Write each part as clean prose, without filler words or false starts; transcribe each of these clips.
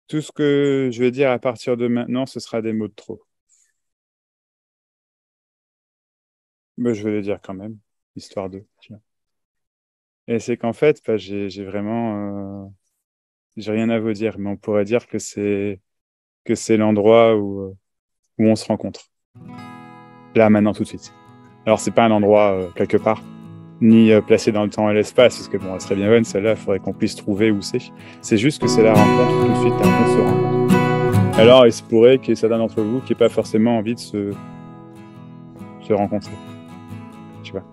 Tout ce que je vais dire à partir de maintenant, ce sera des mots de trop. Mais je vais les dire quand même, histoire de. Tu vois. Et c'est qu'en fait, bah, j'ai vraiment, j'ai rien à vous dire, mais on pourrait dire que c'est l'endroit où on se rencontre. Là, maintenant, tout de suite. Alors, c'est pas un endroit quelque part, ni placé dans le temps et l'espace, parce que bon, elle serait bien bonne, celle-là, il faudrait qu'on puisse trouver où c'est. C'est juste que c'est la rencontre, tout de suite, on se rencontre. Alors, il se pourrait qu'il y ait certains d'entre vous qui n'aient pas forcément envie de se rencontrer, tu vois.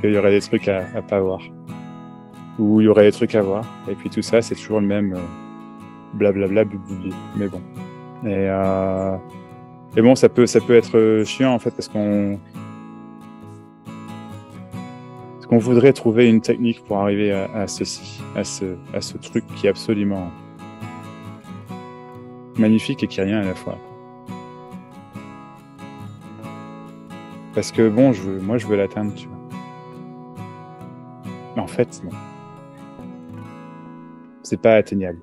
Il y aurait des trucs à pas voir, ou il y aurait des trucs à voir, et puis tout ça, c'est toujours le même blablabla, blabla, mais bon. Et bon, ça peut être chiant, en fait, parce qu'on voudrait trouver une technique pour arriver à ceci, à ce truc qui est absolument magnifique et qui est rien à la fois. Parce que bon, moi je veux l'atteindre, tu vois. Mais en fait, non. C'est pas atteignable.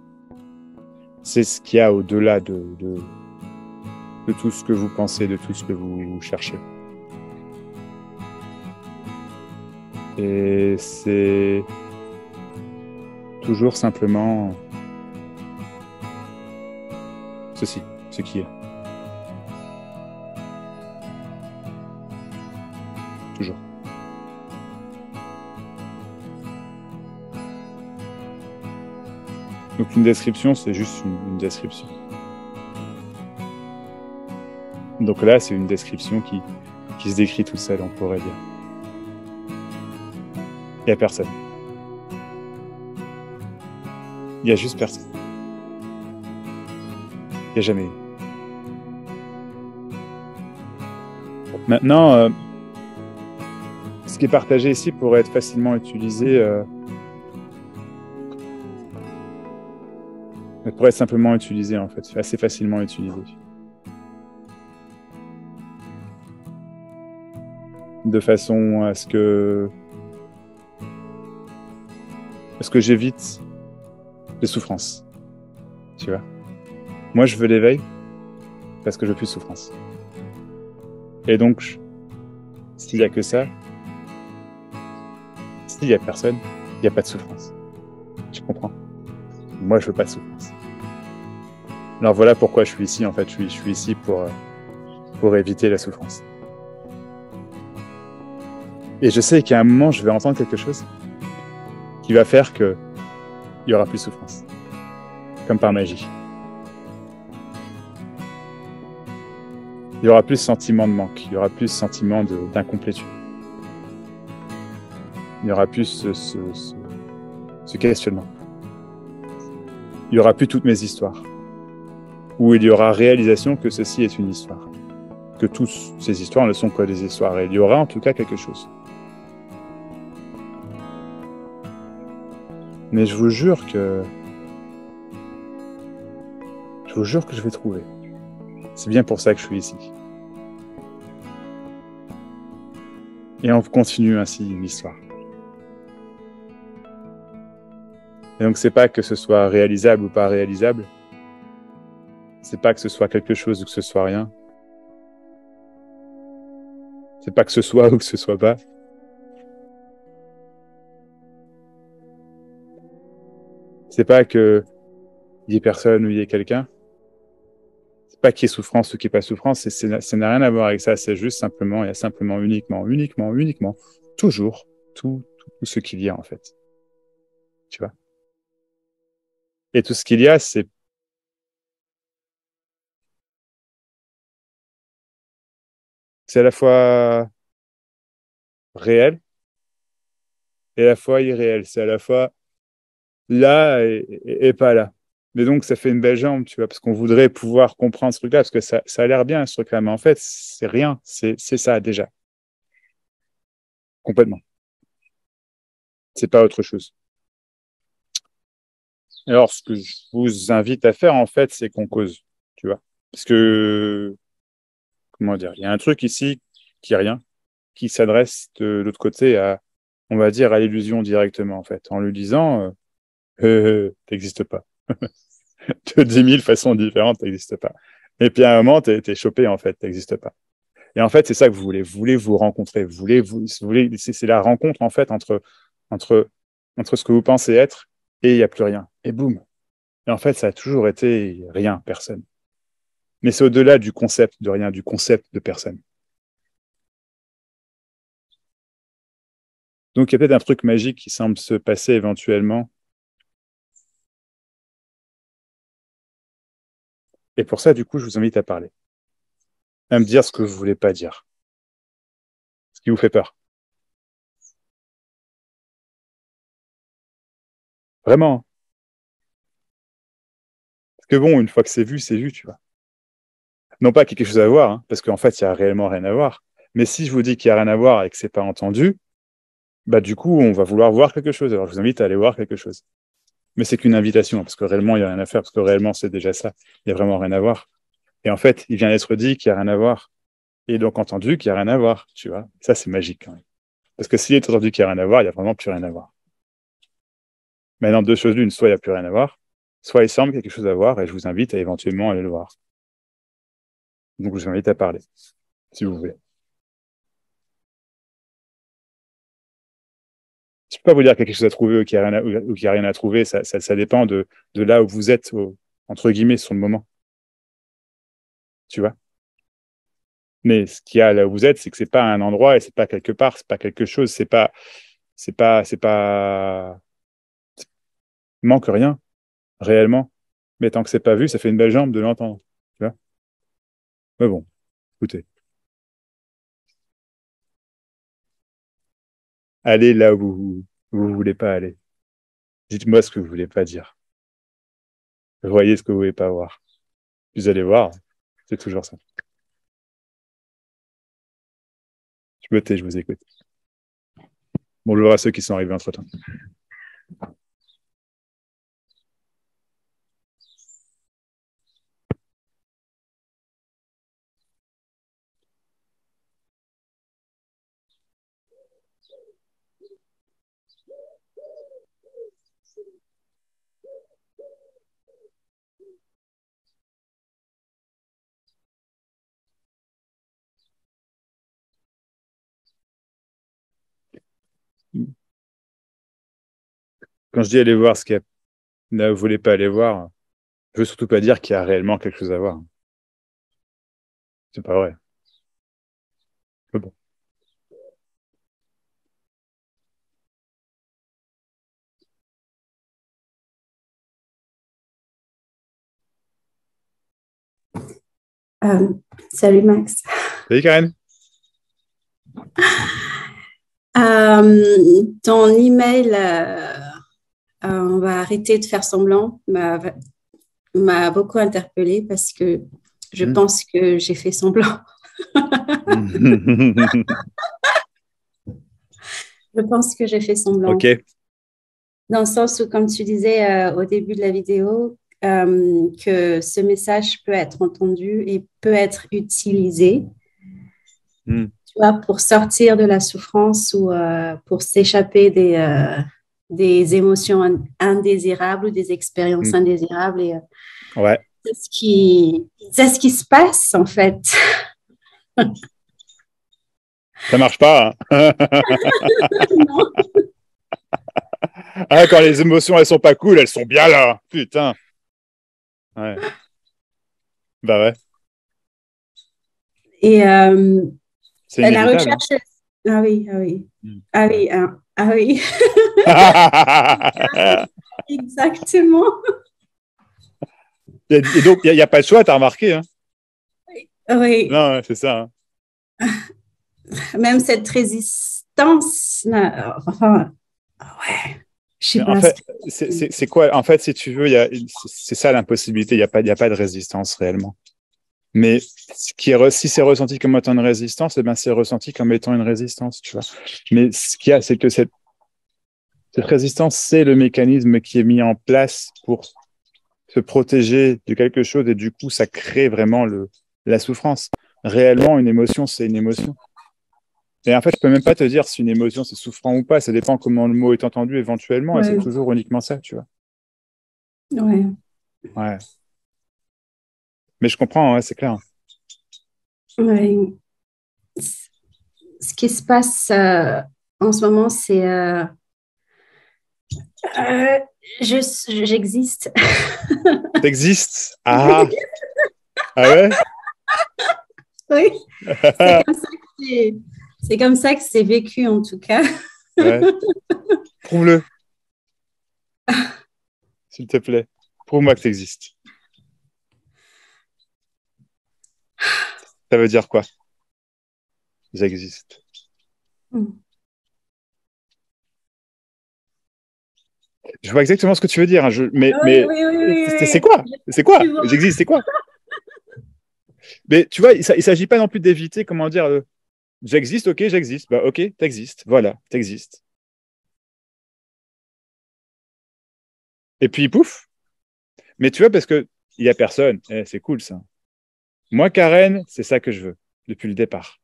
C'est ce qu'il y a au-delà de tout ce que vous pensez, de tout ce que vous cherchez. Et c'est toujours simplement ceci, ce qui est. Toujours. Donc une description, c'est juste une description. Donc là, c'est une description qui se décrit toute seule, on pourrait dire. Il n'y a personne. Il n'y a juste personne. Il n'y a jamais eu. Maintenant, ce qui est partagé ici pourrait être facilement utilisé, pourrait être simplement utilisé, en fait, assez facilement utilisé. De façon à ce que j'évite les souffrances. Tu vois. Moi, je veux l'éveil parce que je veux plus de souffrance. Et donc, s'il n'y a que ça, s'il n'y a personne, il n'y a pas de souffrance. Tu comprends? Moi, je veux pas de souffrance. Alors voilà pourquoi je suis ici, en fait. Je suis ici pour éviter la souffrance. Et je sais qu'à un moment, je vais entendre quelque chose qui va faire qu'il n'y aura plus de souffrance. Comme par magie. Il y aura plus de sentiment de manque. Il y aura plus de sentiment d'incomplétude. Il n'y aura plus ce questionnement. Il n'y aura plus toutes mes histoires. Où il y aura réalisation que ceci est une histoire. Que toutes ces histoires ne sont que des histoires. Et il y aura en tout cas quelque chose. Mais je vous jure que je vais trouver. C'est bien pour ça que je suis ici. Et on continue ainsi l'histoire. Et donc c'est pas que ce soit réalisable ou pas réalisable. C'est pas que ce soit quelque chose ou que ce soit rien. C'est pas que ce soit ou que ce soit pas. C'est pas que il y ait personne ou il y ait quelqu'un. C'est pas qu'il y ait souffrance ou qu'il n'y ait pas souffrance. Ça n'a rien à voir avec ça. C'est juste simplement, il y a simplement uniquement, toujours, tout ce qu'il y a en fait. Tu vois. Et tout ce qu'il y a, c'est à la fois réel et à la fois irréel. C'est à la fois là et pas là. Mais donc, ça fait une belle jambe, tu vois, parce qu'on voudrait pouvoir comprendre ce truc-là, parce que ça a l'air bien, ce truc-là. Mais en fait, c'est rien. C'est ça, déjà. Complètement. C'est pas autre chose. Alors, ce que je vous invite à faire, en fait, c'est qu'on cause, tu vois. Parce que, comment dire, il y a un truc ici qui est rien, qui s'adresse de l'autre côté on va dire, à l'illusion directement, en fait, en lui disant, t'existes pas. De 10 000 façons différentes, ça n'existe pas. Et puis à un moment, tu es chopé, en fait, ça n'existe pas. Et en fait, c'est ça que vous voulez. Vous voulez vous rencontrer. C'est la rencontre, en fait, entre, entre ce que vous pensez être et il n'y a plus rien. Et boum. Et en fait, ça a toujours été rien, personne. Mais c'est au-delà du concept de rien, du concept de personne. Donc, il y a peut-être un truc magique qui semble se passer éventuellement. Et pour ça, du coup, je vous invite à parler. À me dire ce que vous voulez pas dire. Ce qui vous fait peur. Vraiment. Parce que bon, une fois que c'est vu, tu vois. Non pas qu'il y ait quelque chose à voir, hein, parce qu'en fait, il n'y a réellement rien à voir. Mais si je vous dis qu'il n'y a rien à voir et que c'est pas entendu, bah du coup, on va vouloir voir quelque chose. Alors, je vous invite à aller voir quelque chose. Mais c'est qu'une invitation, parce que réellement, il n'y a rien à faire, parce que réellement, c'est déjà ça. Il n'y a vraiment rien à voir. Et en fait, il vient d'être dit qu'il n'y a rien à voir. Et donc entendu qu'il n'y a rien à voir, tu vois. Ça, c'est magique quand même. Parce que s'il est entendu qu'il n'y a rien à voir, il n'y a vraiment plus rien à voir. Maintenant, deux choses l'une, soit il n'y a plus rien à voir, soit il semble quelque chose à voir, et je vous invite à éventuellement aller le voir. Donc, je vous invite à parler, si vous voulez. Je ne peux pas vous dire quelque chose à trouver ou qu'il n'y a, a, rien à trouver, ça dépend de là où vous êtes, entre guillemets, sur le moment. Tu vois. Mais ce qu'il y a là où vous êtes, c'est que c'est pas un endroit et c'est pas quelque part, c'est pas quelque chose, c'est pas, il manque rien, réellement. Mais tant que c'est pas vu, ça fait une belle jambe de l'entendre. Tu vois. Mais bon, écoutez. Allez là où vous voulez pas aller. Dites-moi ce que vous voulez pas dire. Voyez ce que vous voulez pas voir. Vous allez voir, c'est toujours ça. Je me tais, je vous écoute. Bonjour à ceux qui sont arrivés entre-temps. Quand je dis aller voir ce qu'il y a, là où vous voulez pas aller voir, je veux surtout pas dire qu'il y a réellement quelque chose à voir. C'est pas vrai. Mais bon. Euh, Salut Max. Salut Karen. Ton email, on va arrêter de faire semblant, m'a beaucoup interpellée parce que je pense que j'ai fait semblant. Je pense que j'ai fait semblant. Ok. Dans le sens où, comme tu disais au début de la vidéo, que ce message peut être entendu et peut être utilisé, tu vois, pour sortir de la souffrance ou pour s'échapper des émotions indésirables ou des expériences indésirables. Et Ouais. c'est ce qui se passe, en fait. Ça marche pas. Hein. Non. Ah, quand les émotions elles sont pas cool, elles sont bien là. Putain. Ouais. Bah ouais. Et C'est la inévitable. Hein. recherche. Ah oui, ah oui. Ah oui, ah oui. Exactement. Et donc, il n'y a pas de choix, t'as remarqué. Hein. Oui. Non, c'est ça. Hein. Même cette résistance. Enfin, ouais. Je sais Mais en pas. fait, c'est quoi? En fait, si tu veux, c'est ça l'impossibilité. Il y a pas de résistance réellement. Mais si c'est ressenti comme étant une résistance, eh ben, c'est ressenti comme étant une résistance, tu vois. Mais ce qu'il y a, c'est que cette résistance, c'est le mécanisme qui est mis en place pour se protéger de quelque chose et du coup, ça crée vraiment la souffrance. Réellement, une émotion, c'est une émotion. Et en fait, je peux même pas te dire si une émotion, c'est souffrant ou pas. Ça dépend comment le mot est entendu éventuellement et c'est Ouais, toujours uniquement ça, tu vois. ouais. Ouais. Mais je comprends, ouais, c'est clair. Ouais. Ce qui se passe en ce moment, c'est euh, j'existe. T'existes. Ah, ah ouais? Oui, c'est comme ça que c'est comme ça que c'est vécu en tout cas. Ouais. Prouve-le, s'il te plaît. Prouve-moi que t'existes. Ça veut dire quoi? J'existe. Je vois exactement ce que tu veux dire, hein, Oui, oui, oui, oui, c'est oui. quoi? C'est quoi? Tu vois. J'existe, c'est quoi? Mais tu vois, il s'agit pas non plus d'éviter, comment dire, j'existe, ok, j'existe. Bah, ok, t'existes. Voilà, t'existes. Et puis, pouf. Mais tu vois, parce que il y a personne. Eh, c'est cool, ça. Moi, Karen, c'est ça que je veux, depuis le départ.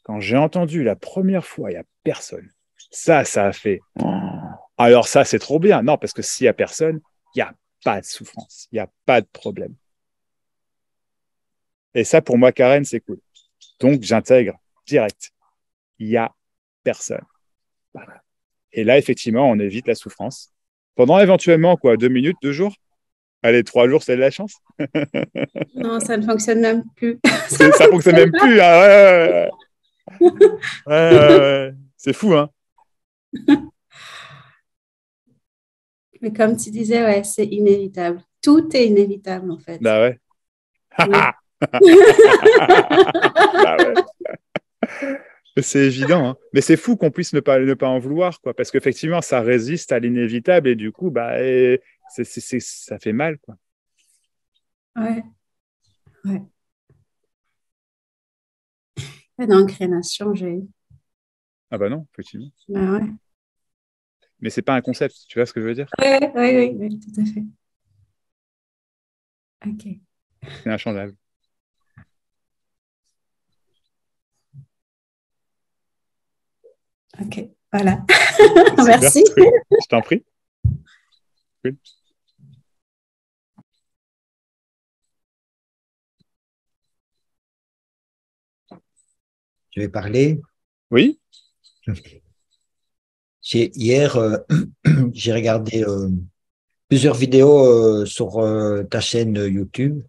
Quand j'ai entendu la première fois, il y a personne. Ça a fait. Oh. Alors, ça, c'est trop bien. Non, parce que s'il y a personne, il n'y a pas de souffrance. Il n'y a pas de problème. Et ça, pour moi, Karen, c'est cool. Donc, j'intègre direct. Il n'y a personne. Voilà. Et là, effectivement, on évite la souffrance. Pendant éventuellement, quoi, 2 minutes, 2 jours? Allez, 3 jours, c'est de la chance. Non, ça ne fonctionne même plus. Ça ne Ça fonctionne fonctionne même pas. plus. Hein. Ouais, ouais, ouais. C'est fou, hein. Mais comme tu disais, ouais, c'est inévitable. Tout est inévitable en fait. Bah ouais. Oui. Bah ouais. C'est évident, hein. Mais c'est fou qu'on puisse ne pas en vouloir, quoi. Parce qu'effectivement, ça résiste à l'inévitable et du coup, bah, ça fait mal, quoi. Ouais, ouais. Donc, rien n'a changé. Ah bah non, effectivement. Ben ouais. Mais c'est pas un concept, tu vois ce que je veux dire? Oui, oui, oui, oui, tout à fait. OK. C'est inchangeable. OK. Voilà. Super, Merci. cool. Je t'en prie. Cool. Je vais parler. Oui? Hier, j'ai regardé plusieurs vidéos sur ta chaîne YouTube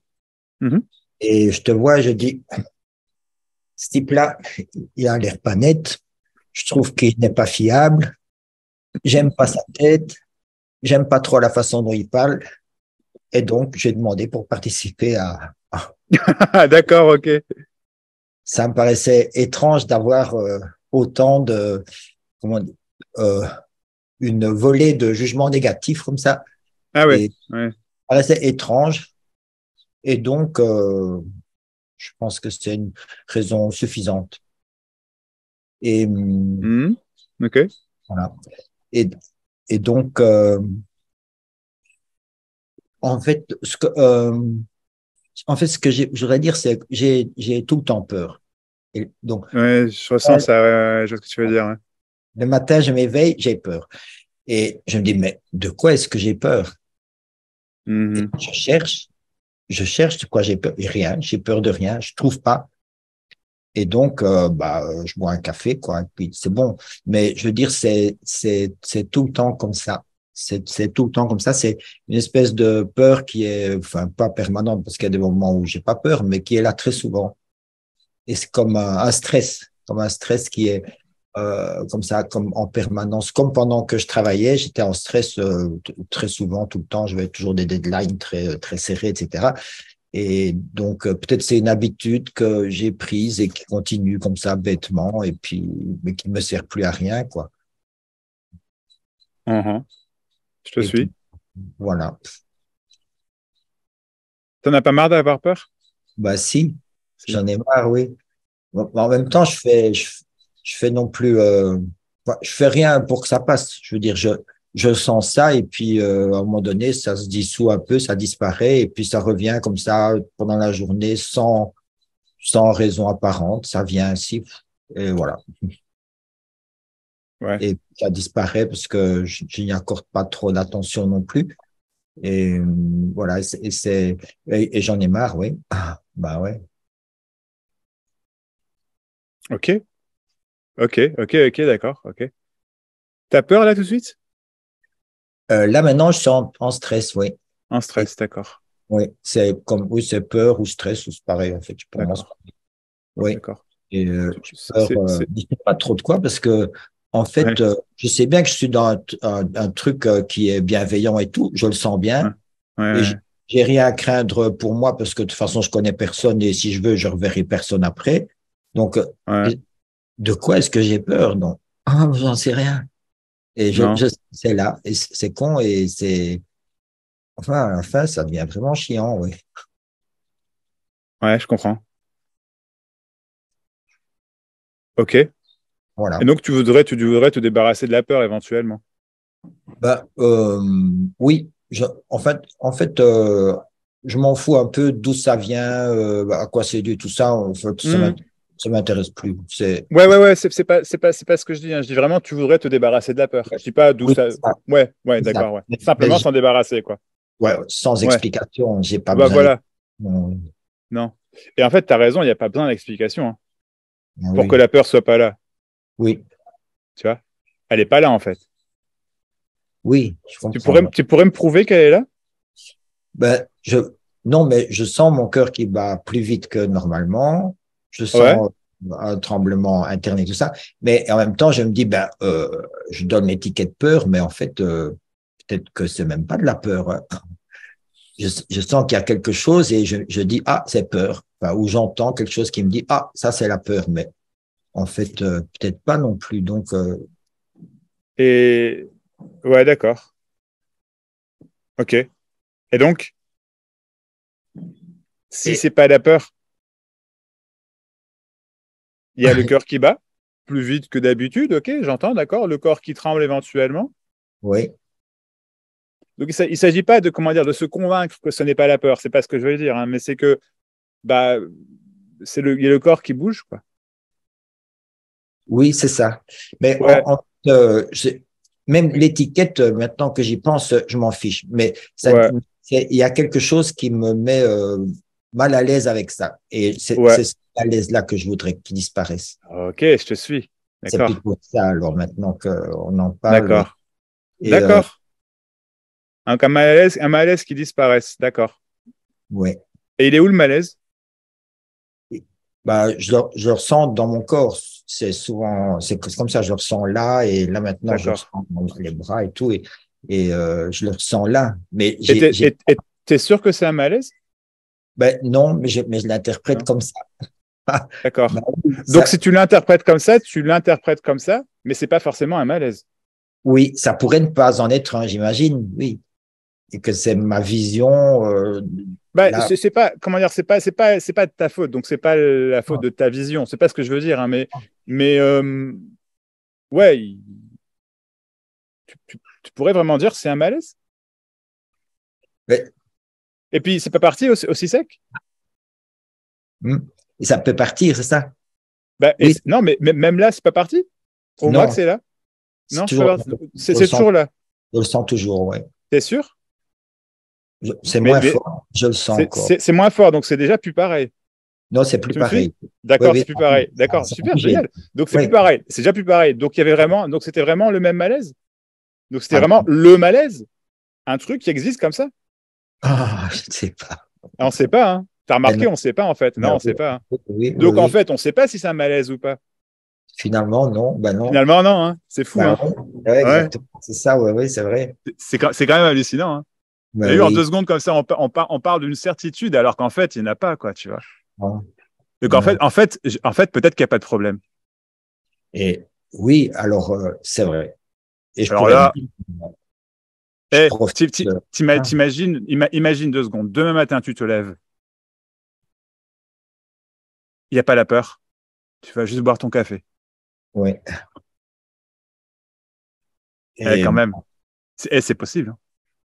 Mhm. et je te vois, je dis, ce type-là, il a l'air pas net. Je trouve qu'il n'est pas fiable. J'aime pas sa tête. J'aime pas trop la façon dont il parle. Et donc, j'ai demandé pour participer à. D'accord, ok. Ça me paraissait étrange d'avoir autant de, comment dire, euh, une volée de jugements négatifs comme ça. Ah ouais, Et ouais. ça paraissait étrange. Et donc, je pense que c'est une raison suffisante. Et Mhm. Ok. voilà. Et, et donc, en fait, ce que je voudrais dire, c'est que j'ai tout le temps peur. Et donc, Ouais, je ressens euh, ça, ouais, je vois ce que tu veux dire. Ouais. le matin, je m'éveille, j'ai peur. Et je me dis, mais de quoi est-ce que j'ai peur? Et Mhm. je cherche de quoi j'ai peur. Et rien, j'ai peur de rien, je trouve pas. Et donc, je bois un café, quoi, et puis c'est bon. Mais je veux dire, c'est tout le temps comme ça. C'est tout le temps comme ça. C'est une espèce de peur qui est, enfin, pas permanente, parce qu'il y a des moments où j'ai pas peur, mais qui est là très souvent. Et c'est comme un stress qui est comme ça, comme en permanence. Comme pendant que je travaillais, j'étais en stress très souvent, tout le temps. J'avais toujours des deadlines très serrés, etc. Et donc, peut-être c'est une habitude que j'ai prise et qui continue comme ça bêtement, et puis, mais qui me sert plus à rien, quoi. Mhm. Je te Et puis, suis. voilà. T'en as pas marre d'avoir peur? Bah, si, Si. j'en ai marre, oui. Bon, en même temps, je fais non plus, enfin, je fais rien pour que ça passe. Je veux dire, je sens ça, et puis, à un moment donné, ça se dissout un peu, ça disparaît, et puis ça revient comme ça pendant la journée sans raison apparente. Ça vient ainsi, et voilà. Ouais. Et ça disparaît parce que je n'y accorde pas trop d'attention non plus. Et voilà, et j'en ai marre, oui. Ah, bah ouais. Ok, ok, d'accord, ok. T'as peur là tout de suite? Là maintenant, je suis en stress, oui. En Et stress, d'accord, oui, c'est comme oui, c'est peur ou stress ou c'est pareil en fait. Pour moi, c'est d'accord, pareil. Oui. d'accord. Et j'ai peur, C'est... je sais pas trop de quoi parce que en fait, Ouais, je sais bien que je suis dans un truc qui est bienveillant et tout. Je le sens ouais, bien et ouais, j'ai rien à craindre pour moi parce que de toute façon, je connais personne et si je veux, je reverrai personne après. Donc, ouais. de quoi est-ce que j'ai peur? Non, ah, j'en sais rien. Et Non, c'est là, et c'est con, et enfin, à la fin, ça devient vraiment chiant, oui. ouais, je comprends. Ok. Et Voilà. donc, tu voudrais te débarrasser de la peur éventuellement. Bah, oui, en fait, je m'en fous un peu d'où ça vient, à quoi c'est dû, tout ça. En fait, Hmm. ça m'intéresse plus. Ouais, c'est pas ce que je dis, hein. Je dis vraiment, tu voudrais te débarrasser de la peur. Je dis pas d'où Oui, ça. c'est ça, Ouais, c'est ça. d'accord, ouais. Mais Simplement s'en débarrasser, quoi. ouais, sans Ouais. explication, j'ai pas Bah besoin voilà. d'explication. Non. Et en fait, t'as raison, il n'y a pas besoin d'explication, hein, Ah pour que oui, la peur soit pas là. oui, Tu vois? Elle est pas là, en fait. oui, je comprends. Ouais. Tu pourrais me prouver qu'elle est là? Ben, non, mais je sens mon cœur qui bat plus vite que normalement. Je Ouais. sens un tremblement interne et tout ça. Mais en même temps, je me dis, ben, je donne l'étiquette peur, mais en fait, peut-être que c'est même pas de la peur, hein. Je sens qu'il y a quelque chose et je dis, ah, c'est peur. Enfin, ou j'entends quelque chose qui me dit, ah, ça, c'est la peur. Mais en fait, peut-être pas non plus. Donc, Et ouais, d'accord. Ok. Et donc, si et, c'est pas la peur, il y a le cœur qui bat plus vite que d'habitude. Ok, j'entends, d'accord. Le corps qui tremble éventuellement. oui, Donc, il s'agit pas de, comment dire, de se convaincre que ce n'est pas la peur. C'est pas ce que je veux dire, hein, mais c'est que, bah, il y a le corps qui bouge, quoi. oui, c'est ça. Mais Ouais, même l'étiquette, maintenant que j'y pense, je m'en fiche. Mais ouais, il y a quelque chose qui me met mal à l'aise avec ça. Et ouais. c'est ce mal à l'aise-là que je voudrais qu'il disparaisse. Ok, je te suis. C'est D'accord, plutôt ça, alors, maintenant qu'on en parle. d'accord, Et d'accord. Un malaise qui disparaisse. D'accord. ouais. Et il est où le malaise? Bah, je le ressens dans mon corps. C'est souvent, c'est comme ça, je le ressens là, et là maintenant, je le D'accord. ressens dans les bras et tout, et je le ressens là. Mais T'es sûr que c'est un malaise? ben non, mais je l'interprète Non. comme ça. Bah D'accord. oui, Donc, si tu l'interprètes comme ça, tu l'interprètes comme ça, mais c'est pas forcément un malaise. oui, ça pourrait ne pas en être un, j'imagine, oui. Et que c'est ma vision, Bah, là. c'est pas, comment dire, c'est pas de ta faute, donc c'est pas la faute de ta vision. C'est pas ce que je veux dire, hein, mais ouais, tu pourrais vraiment dire que c'est un malaise. Mais, Et puis, c'est pas parti aussi sec. hmm, et ça peut partir, c'est ça? Bah, Oui, non, mais même là, c'est pas parti. Au max, non, c'est là. c'est Non, c'est toujours, pas parti. je le C'est sens, toujours là. je le sens toujours, ouais. T'es sûr? C'est moins Mais fort, je le sens encore. c'est moins fort, donc c'est déjà plus pareil. Non, c'est plus Tu me suis? pareil. Oui, D'accord, oui, c'est plus pareil. D'accord, ça a super, bougé. génial. Donc c'est plus Oui. pareil. C'est déjà plus pareil. Donc il y avait vraiment, donc c'était vraiment le même malaise. Donc c'était Ah, vraiment le malaise, un truc qui existe comme ça. ah, je ne sais pas. Ah, on ne sait pas, hein. T'as Mais remarqué, non, on ne sait pas en fait. Non, on ne oui, sait pas, hein. oui, oui, Donc en oui. fait, on ne sait pas si c'est un malaise ou pas. Finalement, non, ben non. Finalement, non, hein. C'est fou, Ben hein. ouais, ouais, Ouais. exactement. C'est ça, ouais, oui, c'est vrai. C'est quand même hallucinant, hein. Ben D'ailleurs, en deux oui. secondes comme ça, on parle d'une certitude alors qu'en fait, il n'y en a pas, quoi, tu vois. Bon, Donc ouais. en fait, peut-être qu'il n'y a pas de problème. Et oui, alors, c'est vrai. Et je Alors pourrais me là, dire, je profite. Ah, imagine 2 secondes. Demain matin, tu te lèves. Il n'y a pas la peur. Tu vas juste boire ton café. ouais. Quand Et même. C'est possible, hein.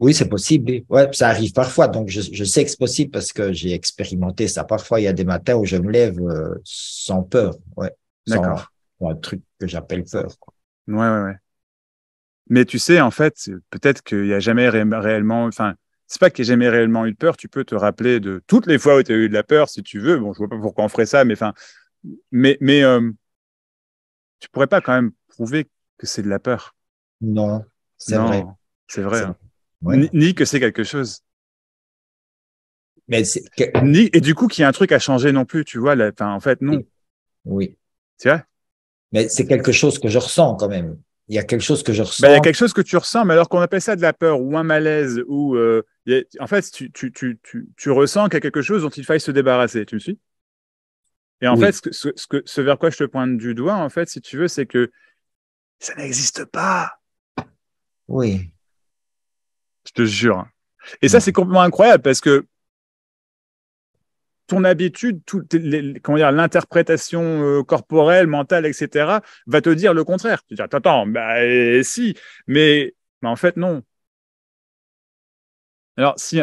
oui, c'est possible. Oui. Ouais, ça arrive parfois. Donc, je sais que c'est possible parce que j'ai expérimenté ça. Parfois, il y a des matins où je me lève sans peur. Ouais. Sans D'accord. un truc que j'appelle peur, quoi. Ouais. Mais tu sais, en fait, peut-être qu'il n'y a jamais réellement. Enfin, c'est pas qu'il n'y ait jamais réellement eu de peur. Tu peux te rappeler de toutes les fois où tu as eu de la peur, si tu veux. Bon, je vois pas pourquoi on ferait ça, mais enfin, mais tu pourrais pas quand même prouver que c'est de la peur. Non, c'est vrai. Non, c'est vrai. C'est vrai. Hein. Ouais. Ni que c'est quelque chose. Mais Et du coup, qu'il y a un truc à changer non plus, tu vois. Enfin, en fait, non. oui, oui. Tu vois? Mais c'est quelque chose que je ressens quand même. Il y a quelque chose que je Ben, il y a ressens. quelque chose que tu ressens, mais alors qu'on appelle ça de la peur ou un malaise, ou en fait, tu ressens qu'il y a quelque chose dont il faille se débarrasser. Tu me suis? Et en fait, Oui, ce vers quoi je te pointe du doigt, en fait, si tu veux, c'est que ça n'existe pas. oui. Je te jure. Et ça, c'est Mhm. complètement incroyable parce que ton habitude, comment dire, l'interprétation corporelle, mentale, etc., va te dire le contraire. Tu vas dire, attends, bah, si, mais en fait, non. Alors, si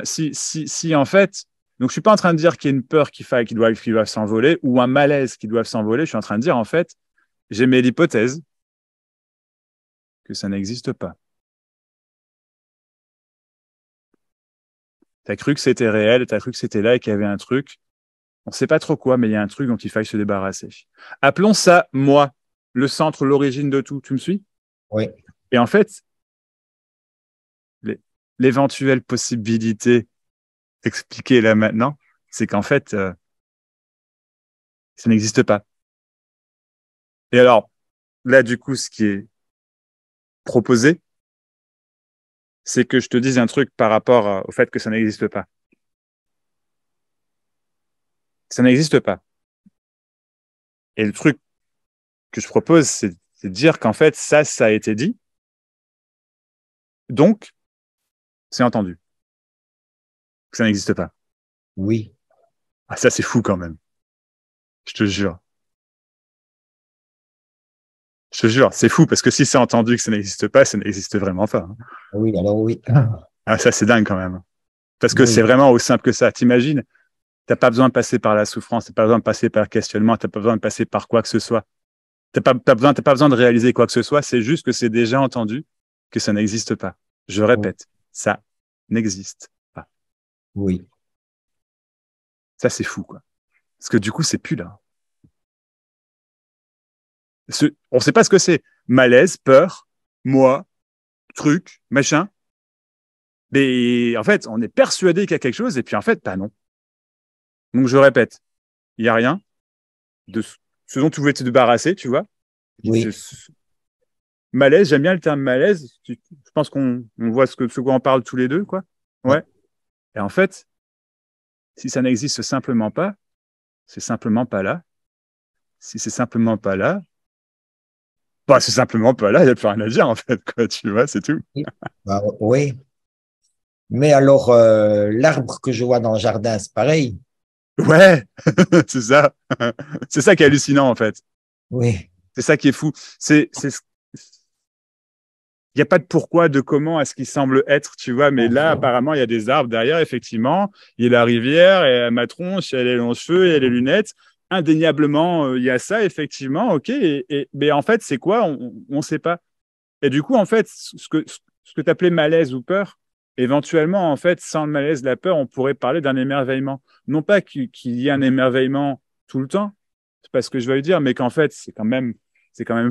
en fait, donc je suis pas en train de dire qu'il y a une peur qui doit s'envoler ou un malaise qui doit s'envoler. Je suis en train de dire, en fait, j'émets l'hypothèse que ça n'existe pas. Tu as cru que c'était réel, tu as cru que c'était là et qu'il y avait un truc. On ne sait pas trop quoi, mais il y a un truc dont il faille se débarrasser. Appelons ça moi, le centre, l'origine de tout. Tu me suis? Oui, Et en fait, l'éventuelle possibilité expliquée là maintenant, c'est qu'en fait, ça n'existe pas. Et alors, là, du coup, ce qui est proposé, c'est que je te dise un truc par rapport au fait que ça n'existe pas. Ça n'existe pas. Et le truc que je propose, c'est de dire qu'en fait, ça a été dit, donc c'est entendu, que ça n'existe pas. oui, Ah, ça, c'est fou quand même. Je te jure. Je te jure, c'est fou parce que si c'est entendu que ça n'existe pas, ça n'existe vraiment pas. Hein. oui, alors oui. Ah, ça, c'est dingue quand même. Parce que c'est Oui, vraiment aussi simple que ça. T'imagines, t'as pas besoin de passer par la souffrance, t'as pas besoin de passer par le questionnement, t'as pas besoin de passer par quoi que ce soit. T'as pas besoin de réaliser quoi que ce soit, c'est juste que c'est déjà entendu que ça n'existe pas. Je répète, ça n'existe pas. oui, Ça, c'est fou, quoi. Parce que du coup, c'est plus là. On sait pas ce que c'est. Malaise, peur, moi, truc, machin. Mais en fait, on est persuadé qu'il y a quelque chose, et puis en fait, bah non. Donc je répète, il n'y a rien de ce dont tu voulais te débarrasser, tu vois. oui, Malaise, j'aime bien le terme malaise. Je pense qu'on voit ce quoi on parle tous les deux, quoi. oui, Ouais. Et en fait, si ça n'existe simplement pas, c'est simplement pas là. Si c'est simplement pas là, bah c'est simplement pas là, il n'y a plus rien à dire, en fait, quoi, tu vois, c'est tout. oui. Bah, oui. Mais alors, l'arbre que je vois dans le jardin, c'est pareil. Ouais, c'est ça. C'est ça qui est hallucinant, en fait. Oui, C'est ça qui est fou. Il n'y a pas de pourquoi, de comment à ce qui semble être, tu vois. Mais là, apparemment, il y a des arbres derrière, effectivement. Il y a la rivière, et ma tronche, elle est longs cheveux, et les lunettes. Indéniablement, il y a ça, effectivement, ok. Mais en fait, c'est quoi? On ne sait pas. Et du coup, en fait, ce que tu appelais malaise ou peur, éventuellement, en fait, sans le malaise, la peur, on pourrait parler d'un émerveillement. Non pas qu'il y ait un émerveillement tout le temps, c'est pas ce que je veux dire, mais qu'en fait, c'est quand même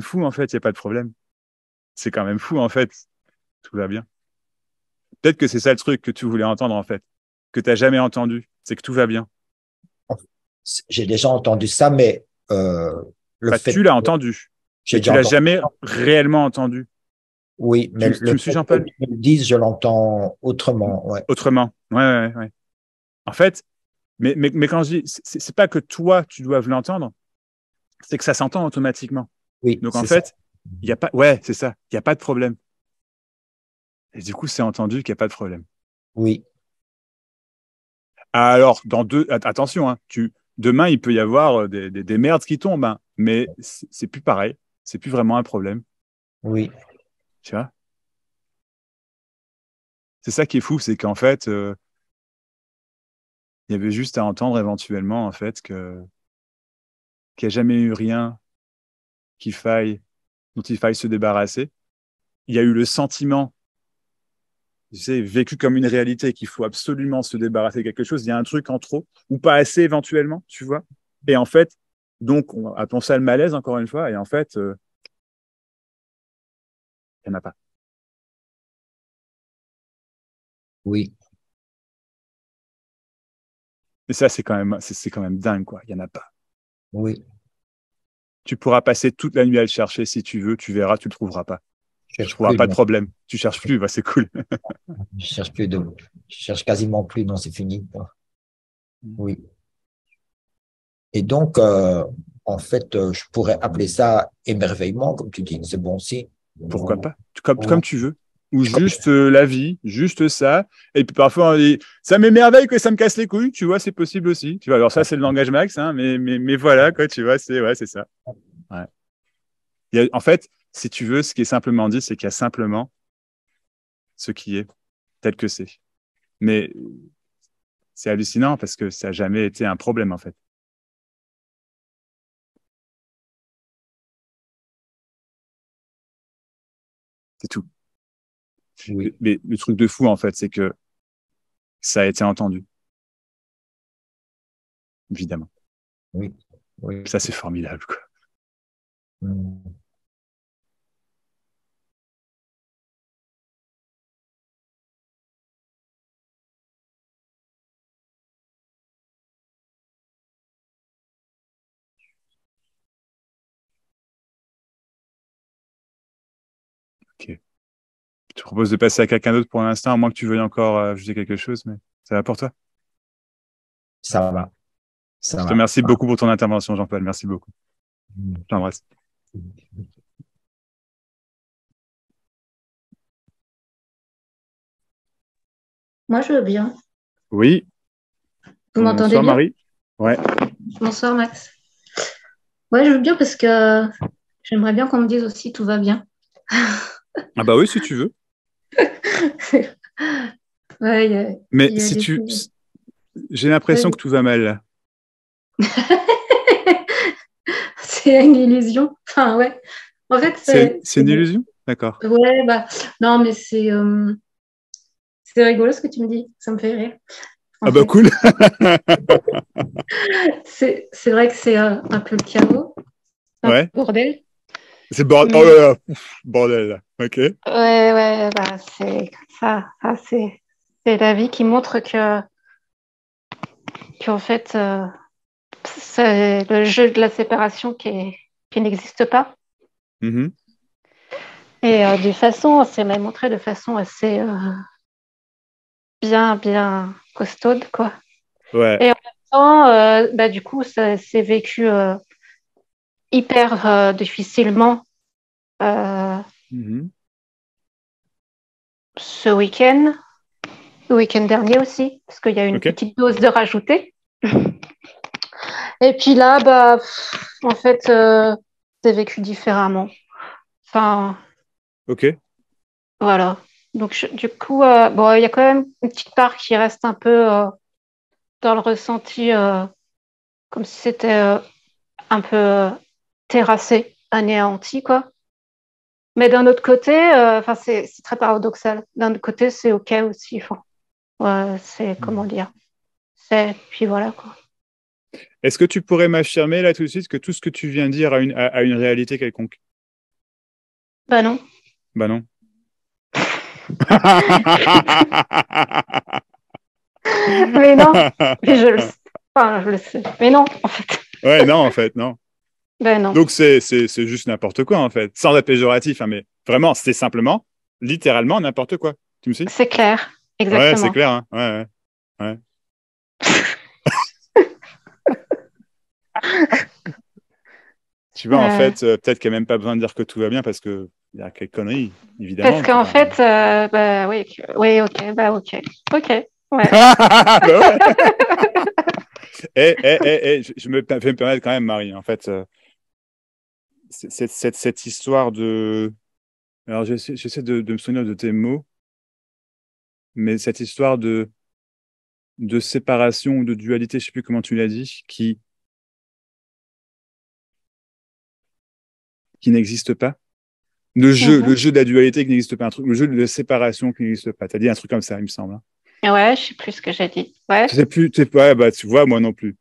fou, en fait, il n'y a pas de problème. C'est quand même fou, en fait, tout va bien. Peut-être que c'est ça le truc que tu voulais entendre, en fait, que tu n'as jamais entendu, c'est que tout va bien. j'ai déjà entendu ça, mais le Enfin, tu fait, l'as entendu, j'ai mais tu déjà l'as entendu jamais ça. réellement entendu. Oui, mais Tu le me suis, fait que Jean-Paul? tu me le dises, je l'entends autrement. Ouais, Autrement. Ouais, ouais, ouais. En fait, mais quand je dis, c'est pas que toi, tu dois l'entendre, c'est que ça s'entend automatiquement. oui, Donc, en c'est ça. fait, il y a pas, ouais, c'est ça, il n'y a pas de problème. Et du coup, c'est entendu qu'il n'y a pas de problème. Oui, Alors, attention, hein, demain, il peut y avoir des merdes qui tombent, hein, mais c'est plus pareil. C'est plus vraiment un problème. oui, Tu vois? C'est ça qui est fou, c'est qu'en fait, il y avait juste à entendre éventuellement, en fait, qu'il n'y a jamais eu rien dont il faille se débarrasser. Il y a eu le sentiment vécu comme une réalité, qu'il faut absolument se débarrasser de quelque chose. Il y a un truc en trop, ou pas assez éventuellement, tu vois. Et en fait, donc, on appelons ça le malaise, encore une fois, et en fait, il n'y en a pas. Oui, Et ça, c'est quand même dingue, quoi. Il n'y en a pas. oui. Tu pourras passer toute la nuit à le chercher si tu veux, tu verras, tu le trouveras pas. Je Tu cherche trouveras plus, pas de non. problème. Tu cherches plus, bah, c'est cool. Je cherche plus je cherche quasiment plus, non, c'est fini, quoi. Oui. Et donc, en fait, je pourrais appeler ça émerveillement, comme tu dis. C'est bon aussi. Pourquoi pas? Comme Oh, tu veux. Ou je connais. juste la vie, juste ça. Et puis parfois, on dit, ça m'émerveille que ça me casse les couilles, tu vois, c'est possible aussi. Tu vois, alors ça, c'est le langage max, hein, mais voilà, quoi, tu vois, c'est ça. Ouais. En fait, si tu veux, ce qui est simplement dit, c'est qu'il y a simplement ce qui est tel que c'est. Mais c'est hallucinant parce que ça n'a jamais été un problème, en fait. C'est tout. Oui, Mais le truc de fou, en fait, c'est que ça a été entendu, évidemment. oui, oui. Ça, c'est formidable, quoi. Hmm. Ok. Je te propose de passer à quelqu'un d'autre pour l'instant, à moins que tu veuilles encore ajouter quelque chose, mais ça va pour toi. Ça va, ça Je te va. remercie beaucoup pour ton intervention, Jean-Paul. Merci beaucoup. Hmm. Je t'embrasse. Moi, je veux bien. Oui, Vous m'entendez bonsoir bien? Marie. Ouais. Bonsoir, Max. Ouais, je veux bien parce que j'aimerais bien qu'on me dise aussi tout va bien. Ah bah oui, si tu veux. Ouais, Mais il y a si des tu... choses. J'ai l'impression que Vas-y. tout va mal là. C'est une illusion. Enfin, ouais. En fait, C'est une illusion? D'accord. ouais, bah, non, mais c'est rigolo ce que tu me dis. Ça me fait rire, en Ah bah fait. cool. C'est vrai que c'est un peu le chaos, un peu Ouais. le bordel. C'est bordel. Oh Mais là là. Ouf, bordel là. Ok. ouais, bah, c'est comme ça. Ah, c'est la vie qui montre qu'en fait, c'est le jeu de la séparation qui n'existe pas. Mhm. Et c'est même montré de façon assez bien costaude, quoi. Ouais. Et en même temps, bah, du coup, ça s'est vécu hyper difficilement euh, Mhm. ce week-end, le week-end dernier aussi, parce qu'il y a une Ok. petite dose de rajouter. Et puis là, bah, en fait, c'est vécu différemment. Enfin, Ok. voilà. Donc, du coup, bon, il y a quand même une petite part qui reste un peu dans le ressenti, comme si c'était un peu terrassé, anéanti, quoi. Mais d'un autre côté, enfin, c'est très paradoxal. D'un autre côté, c'est OK aussi. Enfin, ouais, c'est, comment dire, puis voilà, quoi. Est-ce que tu pourrais m'affirmer là tout de suite que tout ce que tu viens de dire a une réalité quelconque? Bah non. Bah non. Mais non. Mais enfin, je le sais. Mais non, en fait. Ouais, non, en fait, non. Ben non. Donc, c'est juste n'importe quoi, en fait. Sans être péjoratif, hein, mais vraiment, c'est simplement, littéralement, n'importe quoi. Tu me suis? C'est clair. Ouais, c'est Exactement. clair, hein. Ouais, ouais, ouais. Tu vois, en Euh, fait, peut-être qu'il n'y a même pas besoin de dire que tout va bien parce que il y a quelques conneries, parce évidemment. qu'en Enfin... fait, bah oui, oui, ok, bah ok. Ok, ouais. Bah ouais. Je vais me permettre quand même, Marie. En fait, cette histoire de. Alors, j'essaie de me souvenir de tes mots, mais cette histoire de séparation ou de dualité, je sais plus comment tu l'as dit, qui n'existe pas. Le jeu de la dualité qui n'existe pas, un truc, le jeu de la séparation qui n'existe pas. Tu as dit un truc comme ça, il me semble. Ouais, je sais plus ce que j'ai dit. Ouais. Tu sais plus, ouais, bah, tu vois, moi non plus.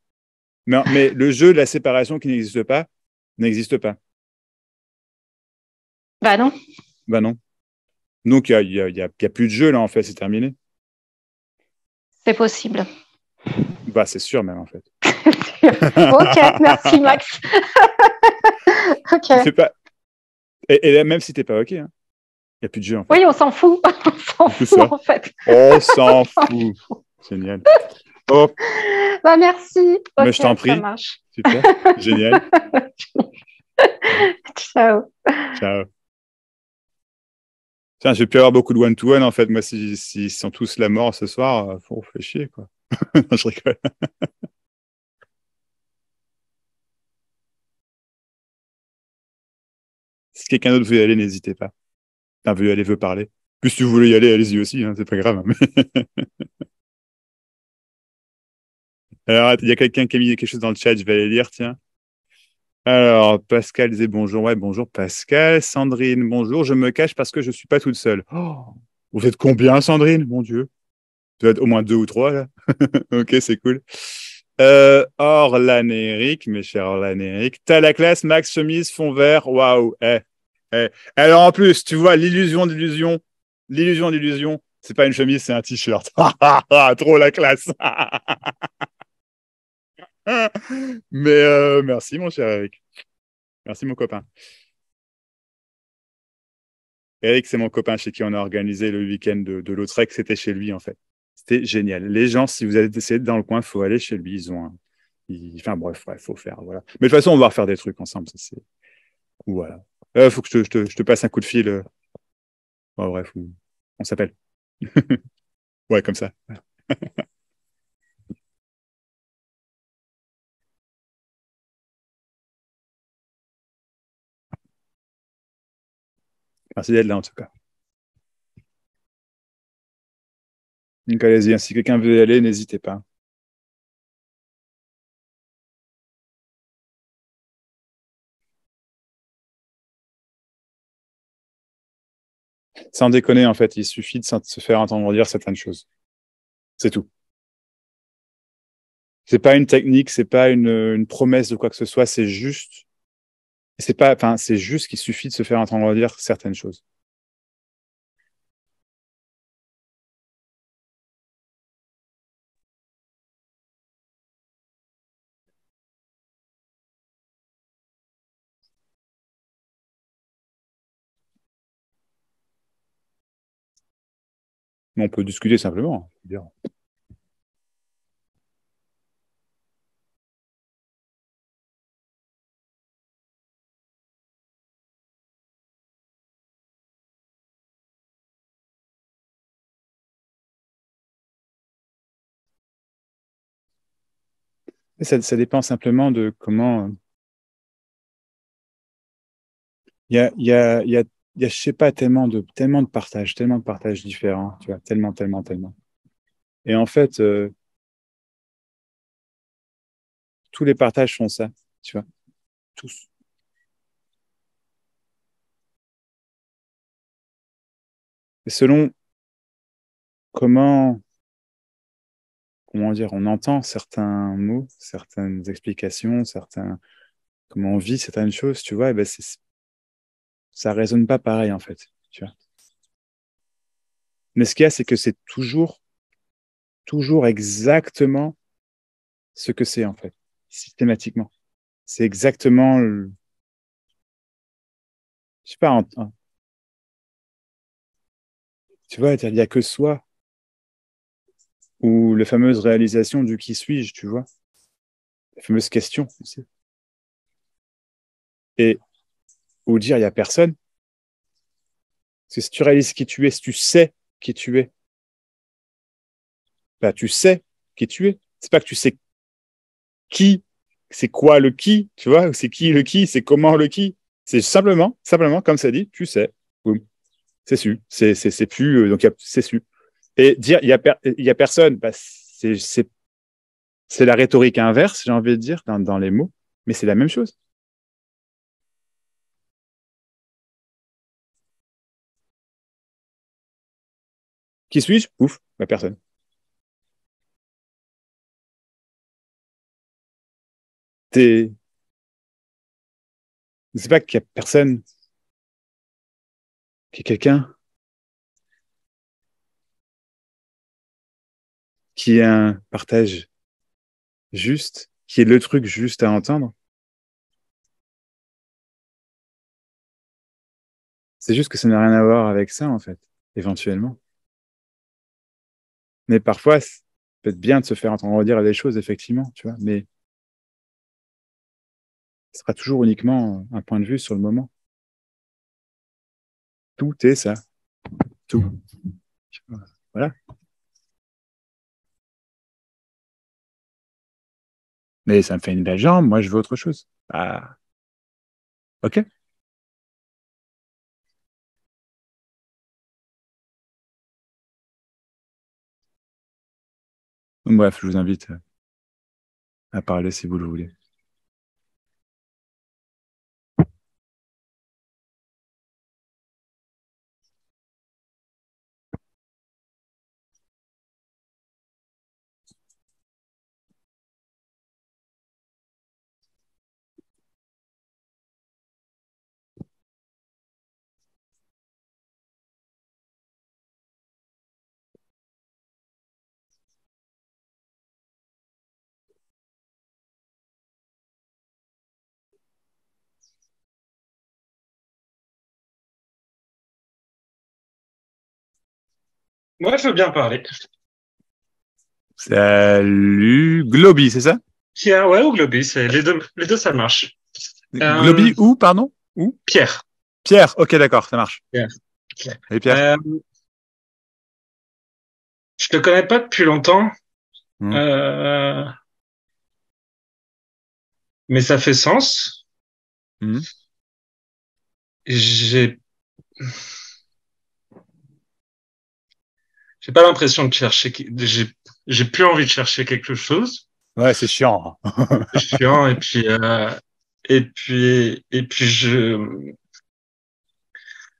Mais le jeu de la séparation qui n'existe pas, n'existe pas. Bah non. Bah non. Donc, il y a plus de jeu, là, en fait, c'est terminé. C'est possible. Bah, c'est sûr, même, en fait. Ok, merci, Max. Ok. C'est pas... Et là, même si t'es pas OK, hein, il n'y a plus de jeu, en fait. Oui, on s'en fout. On s'en Tout fout, ça. en fait. On s'en fout. Génial. Oh, Bah, merci. mais Ok, je t'en ça prie. marche. Super. Génial. Ciao. Ciao. Tiens, j'ai pu avoir beaucoup de one-to-one, en fait. Moi, s'ils sont tous la mort ce soir, faut fait chier, quoi. Non, je rigole. Si quelqu'un d'autre veut y aller, n'hésitez pas. Enfin, veut y aller, veut parler. Plus si vous voulez y aller, allez-y aussi, hein, c'est pas grave. Hein, Alors, il y a quelqu'un qui a mis quelque chose dans le chat, je vais aller lire, tiens. Alors, Pascal disait bonjour. Ouais, bonjour Pascal. Sandrine, bonjour. Je me cache parce que je suis pas toute seule. Oh, vous êtes combien, Sandrine? Mon Dieu. Vous êtes au moins 2 ou 3, là. Ok, c'est cool. Orlan et Eric, mes chers Orlan et Eric. T'as la classe, Max, chemise, fond vert. Waouh. Eh. Alors, en plus, tu vois, l'illusion, c'est pas une chemise, c'est un t-shirt. Trop la classe. Mais merci, mon cher Eric. Merci, mon copain. Eric, c'est mon copain chez qui on a organisé le week-end de Lautrec. C'était chez lui, en fait. C'était génial. Les gens, si vous êtes essayé dans le coin, il faut aller chez lui. Enfin, bref, il faut faire. Voilà. Mais de toute façon, on va refaire des trucs ensemble. Voilà. Faut que je te passe un coup de fil. Bon, bref, on s'appelle. Ouais, comme ça. Merci d'être là, en tout cas. Donc, allez-y. Si quelqu'un veut y aller, n'hésitez pas. Sans déconner, en fait, il suffit de se faire entendre dire certaines choses. C'est tout. C'est pas une technique, c'est pas une promesse de quoi que ce soit, c'est juste qu'il suffit de se faire entendre dire certaines choses. Mais on peut discuter simplement. Mais ça dépend simplement de comment. Il y a, je sais pas, tellement de partages différents, tu vois, tellement. Et en fait, tous les partages font ça, tu vois, tous. Et selon comment, comment dire, on entend certains mots, certaines explications, comment on vit certaines choses, tu vois, et ben ça résonne pas pareil, en fait, tu vois. Mais ce qu'il y a, c'est que c'est toujours exactement ce que c'est, en fait, systématiquement. C'est exactement, je sais pas, tu vois, il n'y a que soi, ou la fameuse réalisation du qui suis-je, tu vois, la fameuse question, tu sais. Et, ou dire, il n'y a personne, parce que si tu réalises qui tu es, si tu sais qui tu es, bah, tu sais qui tu es. C'est pas que tu sais qui, c'est quoi le qui, tu vois, ou c'est qui le qui, c'est comment le qui. C'est simplement, comme ça dit, tu sais. Boum. C'est su. C'est plus, donc c'est su. Et dire, il y a personne, bah, c'est la rhétorique inverse, j'ai envie de dire, dans les mots, mais c'est la même chose. Qui suis-je? Ouf, bah, personne. C'est pas qu'il y a personne, qu'il y a quelqu'un qui ait un partage juste, qui est le truc juste à entendre. C'est juste que ça n'a rien à voir avec ça, en fait, éventuellement. Mais parfois, c'est peut-être bien de se faire entendre dire des choses, effectivement, tu vois, mais ce sera toujours uniquement un point de vue sur le moment. Tout est ça. Tout. Voilà. Mais ça me fait une belle jambe, moi je veux autre chose. Ah, ok. Bref, je vous invite à parler si vous le voulez. Moi, je veux bien parler. Salut, Globy, c'est ça? Pierre, ouais, ou Globis, les deux, ça marche. Globy où, pardon? Où? Pierre. Pierre, ok, d'accord, ça marche. Pierre. Et Pierre? Je te connais pas depuis longtemps, Mmh. mais ça fait sens. Mmh. J'ai pas l'impression de chercher, j'ai plus envie de chercher quelque chose. Ouais, c'est chiant. C'est chiant, et puis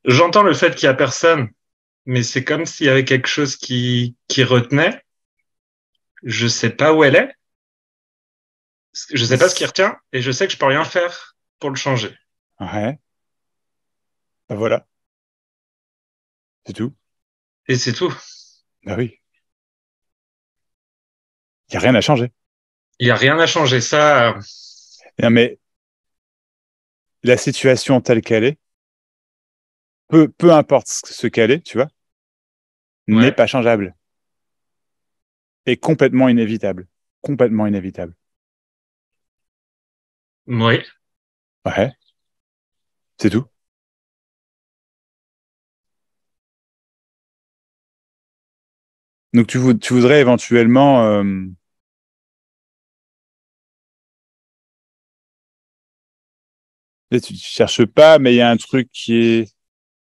j'entends le fait qu'il y a personne, mais c'est comme s'il y avait quelque chose qui retenait. Je sais pas où elle est. Je sais pas ce qui retient, et je sais que je peux rien faire pour le changer. Ouais, bah voilà, c'est tout. Et c'est tout. Bah oui, il n'y a rien à changer. Il y a rien à changer. Ça, Non, mais la situation telle qu'elle est, peu importe ce qu'elle est, tu vois, n'est ouais, pas changeable. Et complètement inévitable. Complètement inévitable. oui. Ouais, c'est tout. Donc tu voudrais éventuellement... tu cherches pas, mais il y a un truc qui est...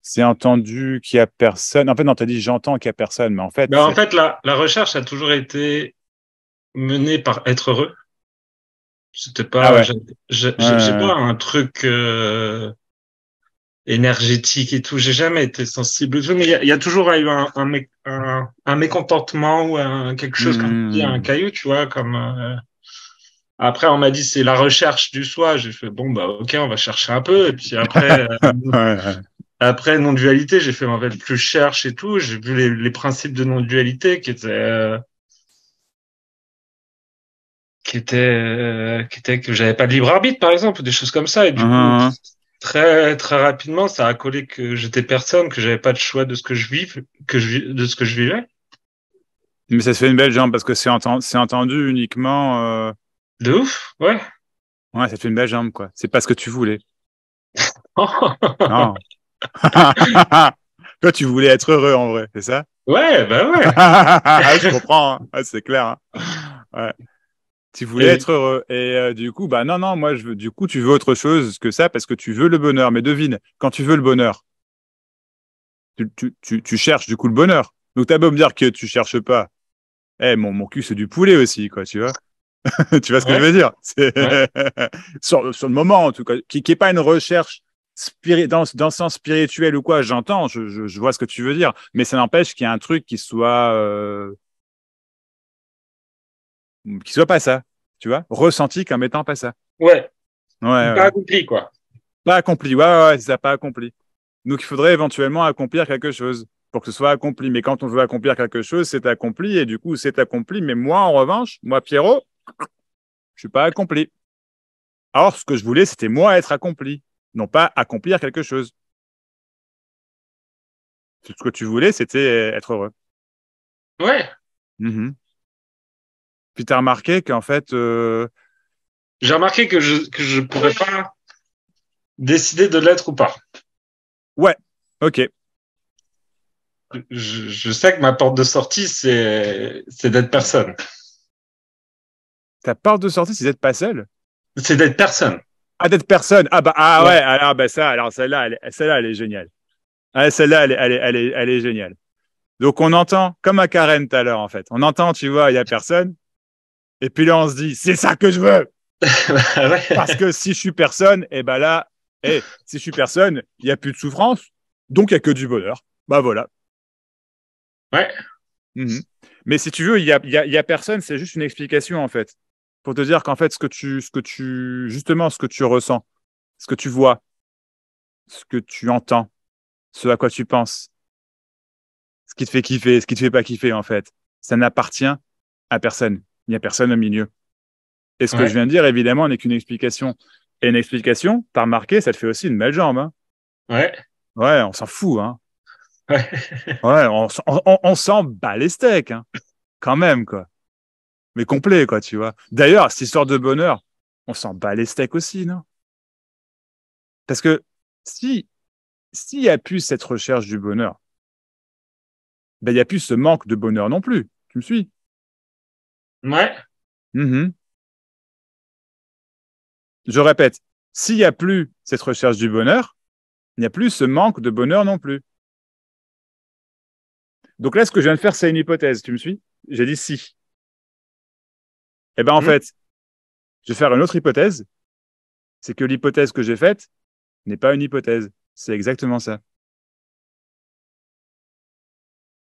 C'est entendu qu'il y a personne. En fait, non, t'as dit j'entends qu'il y a personne, mais en fait, Ben, en fait, la recherche a toujours été menée par être heureux. C'était ah pas, ouais. j'ai pas un truc énergétique et tout. J'ai jamais été sensible. Mais il y a toujours eu un mécontentement ou quelque chose comme tu dis, un caillou, tu vois, comme. Après, on m'a dit c'est la recherche du soi. J'ai fait bon bah ok, on va chercher un peu. Et puis après, Ouais. après non-dualité, j'ai fait en fait plus je cherche et tout. J'ai vu les principes de non-dualité qui étaient que j'avais pas de libre arbitre par exemple, ou des choses comme ça. Et du coup, très très rapidement, ça a collé que j'étais personne, que j'avais pas de choix de ce que je vive, de ce que je vivais. Mais ça se fait une belle jambe parce que c'est entendu uniquement. De ouf, ouais. Ouais, ça te fait une belle jambe, quoi. C'est pas ce que tu voulais. Non. Toi, tu voulais être heureux en vrai, c'est ça? Ouais, bah ouais. Je comprends, hein. Ouais, c'est clair, hein. Ouais. Tu voulais Et être heureux. Et du coup, bah non, non, moi, du coup, tu veux autre chose que ça parce que tu veux le bonheur. Mais devine, quand tu veux le bonheur, tu cherches du coup le bonheur. Donc, t'as beau me dire que tu cherches pas. Eh, mon cul, c'est du poulet aussi, quoi, tu vois? Tu vois ce que je ouais, veux dire? ouais. Sur le moment, en tout cas, qui est pas une recherche dans le sens spirituel ou quoi, j'entends, je vois ce que tu veux dire, mais ça n'empêche qu'il y a un truc qui soit pas ça, tu vois, ressenti comme étant pas ça. Ouais. Ouais, Pas accompli, quoi. pas accompli, ouais, c'est ça, pas accompli. Donc il faudrait éventuellement accomplir quelque chose pour que ce soit accompli. Mais quand on veut accomplir quelque chose, c'est accompli et du coup c'est accompli. Mais moi, en revanche, moi Pierrot, je suis pas accompli. Alors ce que je voulais, c'était moi être accompli, non pas accomplir quelque chose. Ce que tu voulais, c'était être heureux. Ouais. Puis tu as remarqué qu'en fait, J'ai remarqué que je pourrais pas décider de l'être ou pas. ouais, ok. Je sais que ma porte de sortie, c'est d'être personne. Ta porte de sortie, c'est d'être pas seul. C'est d'être personne. Ah, d'être personne. Ah bah Ouais. ouais. Alors bah ça, alors celle-là, elle est géniale. Ah, celle-là, elle est géniale. Donc on entend, comme à Karen tout à l'heure en fait, on entend, tu vois, il y a personne, et puis là on se dit, c'est ça que je veux, Ouais. parce que si je suis personne, et ben là, si je suis personne, il y a plus de souffrance, donc il y a que du bonheur. Bah voilà. Ouais. Mais si tu veux, il y a personne, c'est juste une explication en fait, pour te dire qu'en fait justement ce que tu ressens, ce que tu vois, ce que tu entends, ce à quoi tu penses, ce qui te fait kiffer, ce qui te fait pas kiffer en fait, ça n'appartient à personne. Il n'y a personne au milieu. Et ce que je Ouais. viens de dire, évidemment, n'est qu'une explication. Et une explication, t'as remarqué, ça te fait aussi une belle jambe. Hein. Ouais. Ouais, on s'en fout. Hein. Ouais. Ouais, on s'en bat les steaks, hein. Quand même, quoi. Mais complet, quoi, tu vois. D'ailleurs, cette histoire de bonheur, on s'en bat les steaks aussi, non? Parce que si s'il y a plus cette recherche du bonheur, ben, il y a plus ce manque de bonheur non plus. Tu me suis? Ouais. Je répète, s'il y a plus cette recherche du bonheur, il n'y a plus ce manque de bonheur non plus. Donc là, ce que je viens de faire, c'est une hypothèse. Tu me suis? J'ai dit si. Eh ben, en fait, je vais faire une autre hypothèse. C'est que l'hypothèse que j'ai faite n'est pas une hypothèse. C'est exactement ça.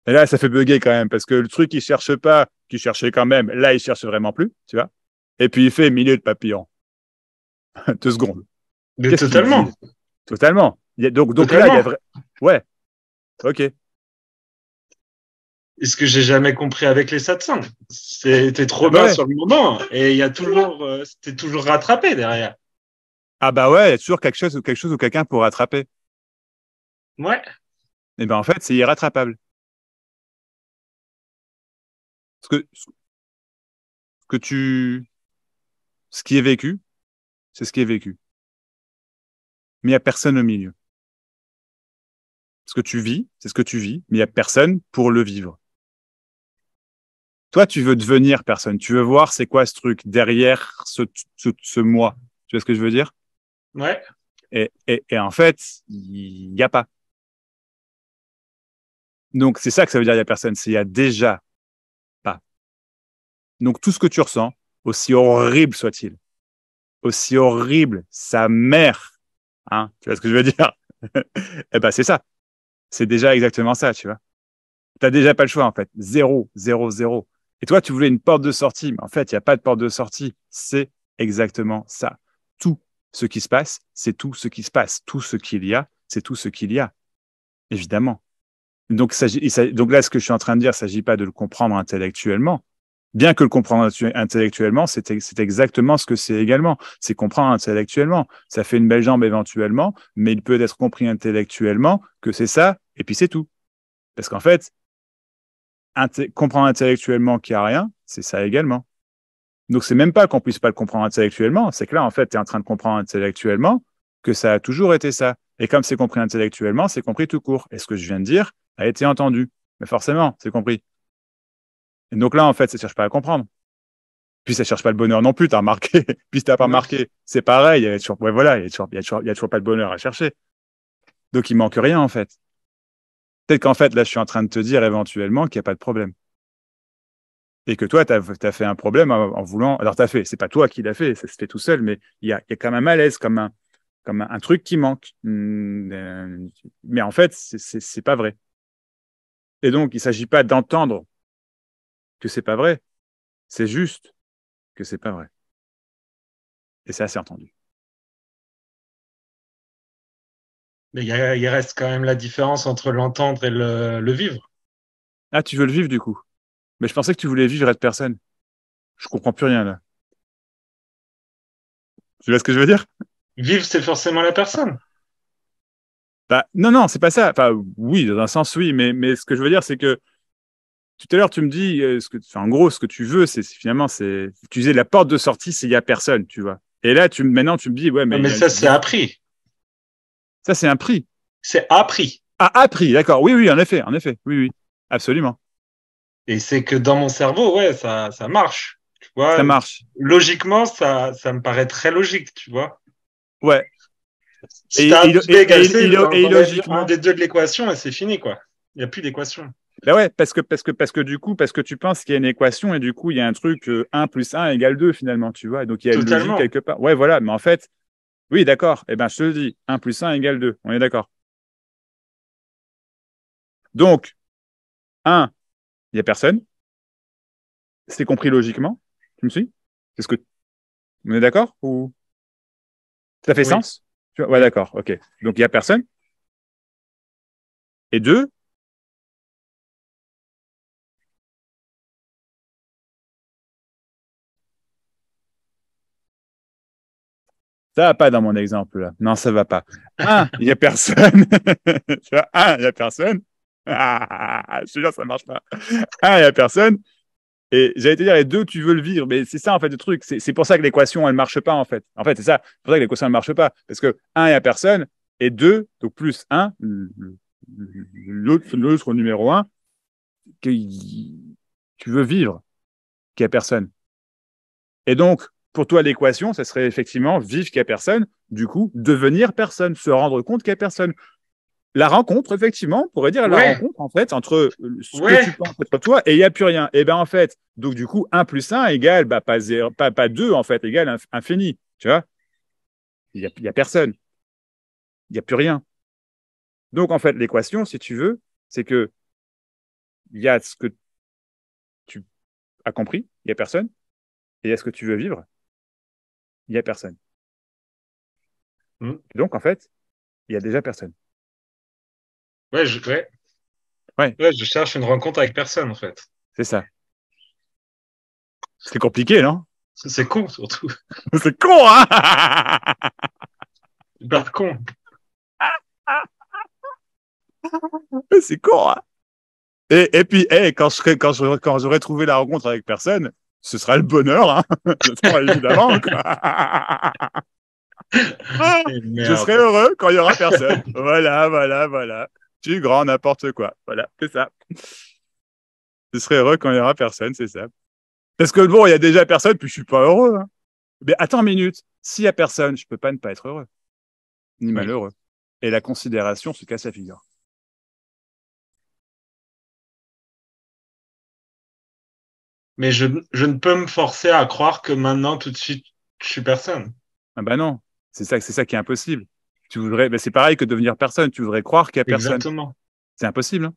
Et là, ça fait bugger quand même, parce que le truc qu'il cherche pas, qu'il cherchait quand même, là, il cherche vraiment plus, tu vois. Et puis, il fait milieu de papillon. 2 secondes. Mais Qu'est-ce qu'il dit? totalement. Totalement. Donc là, il y a Totalement. vrai. Ouais, ok. Et ce que j'ai jamais compris avec les satsangs, c'était trop Ah bah bas ouais. sur le moment et il y a toujours, c'était toujours rattrapé derrière. Ah bah ouais, il y a toujours quelque chose ou quelqu'un pour rattraper. Ouais. Et ben en fait, c'est irrattrapable. Ce que tu, ce qui est vécu, c'est ce qui est vécu. Mais il n'y a personne au milieu. Ce que tu vis, c'est ce que tu vis, mais il n'y a personne pour le vivre. Toi, tu veux devenir personne. Tu veux voir c'est quoi ce truc derrière ce moi. Tu vois ce que je veux dire? Ouais. Et en fait, il n'y a pas. Donc, c'est ça que ça veut dire il n'y a personne. C'est il y a déjà pas. Donc, tout ce que tu ressens, aussi horrible soit-il, aussi horrible sa mère, hein, tu vois ce que je veux dire? Eh ben, c'est ça. C'est déjà exactement ça, tu vois. T'as déjà pas le choix, en fait. Zéro, zéro, zéro. Et toi, tu voulais une porte de sortie, mais en fait, il n'y a pas de porte de sortie. C'est exactement ça. Tout ce qui se passe, c'est tout ce qui se passe. Tout ce qu'il y a, c'est tout ce qu'il y a. Évidemment. Donc là, ce que je suis en train de dire, il ne s'agit pas de le comprendre intellectuellement. Bien que le comprendre intellectuellement, c'est exactement ce que c'est également. C'est comprendre intellectuellement. Ça fait une belle jambe éventuellement, mais il peut être compris intellectuellement que c'est ça, et puis c'est tout. Parce qu'en fait, comprendre intellectuellement qu'il n'y a rien, c'est ça également. Donc, c'est même pas qu'on puisse pas le comprendre intellectuellement, c'est que là, en fait, tu es en train de comprendre intellectuellement que ça a toujours été ça. Et comme c'est compris intellectuellement, c'est compris tout court. Et ce que je viens de dire a été entendu. Mais forcément, c'est compris. Et donc là, en fait, ça cherche pas à comprendre. Puis ça cherche pas le bonheur non plus, t'as remarqué. Puis t'as pas Non. remarqué. C'est pareil, il y a toujours, ouais, voilà, il y a toujours pas de bonheur à chercher. Donc, il manque rien, en fait. Peut-être qu'en fait, là, je suis en train de te dire éventuellement qu'il n'y a pas de problème. Et que toi, tu as fait un problème en voulant. Alors, tu as fait, c'est pas toi qui l'as fait, ça se fait tout seul, mais il y a quand même un malaise, comme un truc qui manque. Mais en fait, c'est pas vrai. Et donc, il s'agit pas d'entendre que c'est pas vrai, c'est juste que c'est pas vrai. Et c'est assez entendu. Mais il reste quand même la différence entre l'entendre et le vivre. Ah, tu veux le vivre du coup. Mais je pensais que tu voulais vivre être personne. Je comprends plus rien là. Tu vois ce que je veux dire? Vivre, c'est forcément la personne. Bah, non, c'est pas ça. Enfin, oui, dans un sens, oui, mais ce que je veux dire, c'est que tout à l'heure, tu me dis, en gros, ce que tu veux, finalement, c'est utiliser la porte de sortie s'il y a personne, tu vois. Et là, maintenant, tu me dis, ouais, mais Mais ça, c'est appris. Ça, c'est un prix. C'est appris. Ah, appris, d'accord. Oui, en effet, oui, absolument. Et c'est que dans mon cerveau, ouais, ça marche. Tu vois, ça marche. Logiquement, ça me paraît très logique, tu vois. Ouais. Si t'as B égale C, un des deux de l'équation et c'est fini, quoi. Il n'y a plus d'équation. Ben ouais, parce que du coup, parce que tu penses qu'il y a une équation et du coup, il y a un truc 1 plus 1 égale 2 finalement, tu vois. Donc, il y a une logique quelque part. Ouais, voilà. Mais en fait, oui, d'accord. Eh ben, je te le dis, 1 plus 1 égale 2. On est d'accord. Donc, 1, il n'y a personne. C'est compris logiquement. Tu me suis? C'est ce que... On est d'accord? Ou ça fait sens? Ouais, d'accord. OK. Donc, il n'y a personne. Et 2, ça va pas dans mon exemple là. Non, ça va pas. 1, il y a personne. Tu vois, 1, il y a personne. Je te jure, ça marche pas. 1, il y a personne. Et j'allais te dire, et 2, tu veux le vivre. Mais c'est ça, en fait, le truc. C'est pour ça que l'équation, elle marche pas, en fait. En fait, c'est ça. C'est pour ça que l'équation, elle marche pas. Parce que 1, il y a personne. Et 2, donc plus 1, l'autre numéro 1, que tu veux vivre, qu'il y a personne. Et donc, pour toi, l'équation, ça serait effectivement vivre qu'il n'y a personne, du coup, devenir personne, se rendre compte qu'il n'y a personne. La rencontre, effectivement, on pourrait dire la rencontre, en fait, entre ce que tu penses être toi et il n'y a plus rien. Et bien, en fait, donc, du coup, 1 plus 1 égale, pas 0, pas 2, en fait, égale infini. Tu vois? Il n'y a personne. Il n'y a plus rien. Donc, en fait, l'équation, si tu veux, c'est que il y a ce que tu as compris, il n'y a personne, et il y a ce que tu veux vivre, il n'y a personne. Donc, en fait, il y a déjà personne. Ouais, je cherche une rencontre avec personne, en fait. C'est ça. C'est compliqué, non? C'est con, surtout. C'est con, hein? Super con. C'est con, hein? Et puis, quand j'aurai trouvé la rencontre avec personne, ce sera le bonheur, hein? Évidemment, quoi. Je serai heureux quand il y aura personne. Voilà. Tu grand n'importe quoi. Voilà, c'est ça. Je serai heureux quand il y aura personne, c'est ça. Parce que bon, il y a déjà personne, puis je suis pas heureux. Hein. Mais attends une minute. S'il y a personne, je peux pas ne pas être heureux, ni malheureux. Et la considération se casse la figure. Mais je ne peux me forcer à croire que maintenant, tout de suite, je suis personne. Ah bah non, c'est ça qui est impossible. Tu voudrais, c'est pareil que devenir personne. Tu voudrais croire qu'il y a personne. Exactement. C'est impossible. Hein.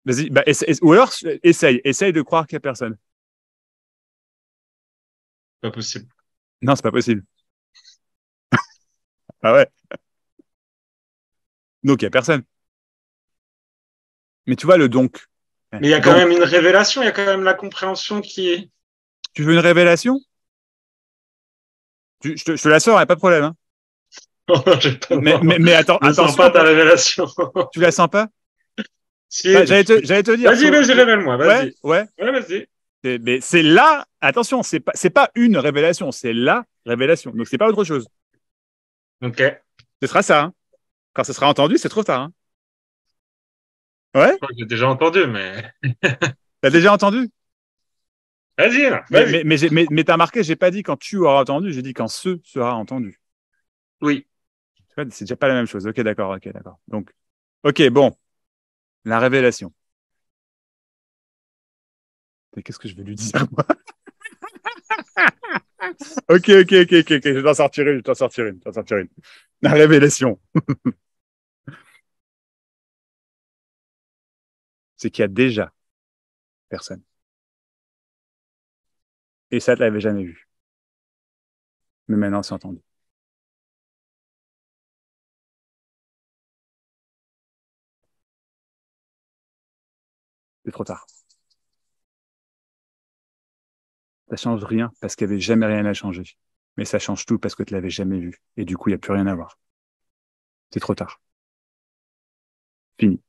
Vas-y, ou alors essaye de croire qu'il y a personne. Pas possible. Non, c'est pas possible. Ah ouais. Donc il y a personne. Mais tu vois le donc. Mais il y a quand même une révélation. Il y a quand même la compréhension qui est. Tu veux une révélation? Je te la sors, il n'y a pas de problème. Hein. mais attends, je sens pas ta révélation. Tu la sens pas? Si. J'allais te dire. Vas-y, révèle-moi. Vas-y. Ouais, vas-y. Mais c'est là, attention, c'est pas une révélation, c'est la révélation. Donc c'est pas autre chose. Ok. Ce sera ça. Hein. Quand ce sera entendu, c'est trop tard. Hein. Ouais. Je crois que j'ai déjà entendu, mais. T'as déjà entendu? Vas-y. Mais t'as remarqué, j'ai pas dit quand tu auras entendu, j'ai dit quand ce sera entendu. Oui. C'est déjà pas la même chose. Ok, d'accord. Donc, ok, bon. La révélation. Mais qu'est-ce que je vais lui dire, moi? Ok. Je vais t'en sortir une. La révélation. C'est qu'il y a déjà personne. Et ça, tu l'avais jamais vu. Mais maintenant, c'est entendu. C'est trop tard. Ça change rien parce qu'il n'y avait jamais rien à changer. Mais ça change tout parce que tu l'avais jamais vu. Et du coup, il n'y a plus rien à voir. C'est trop tard. Fini.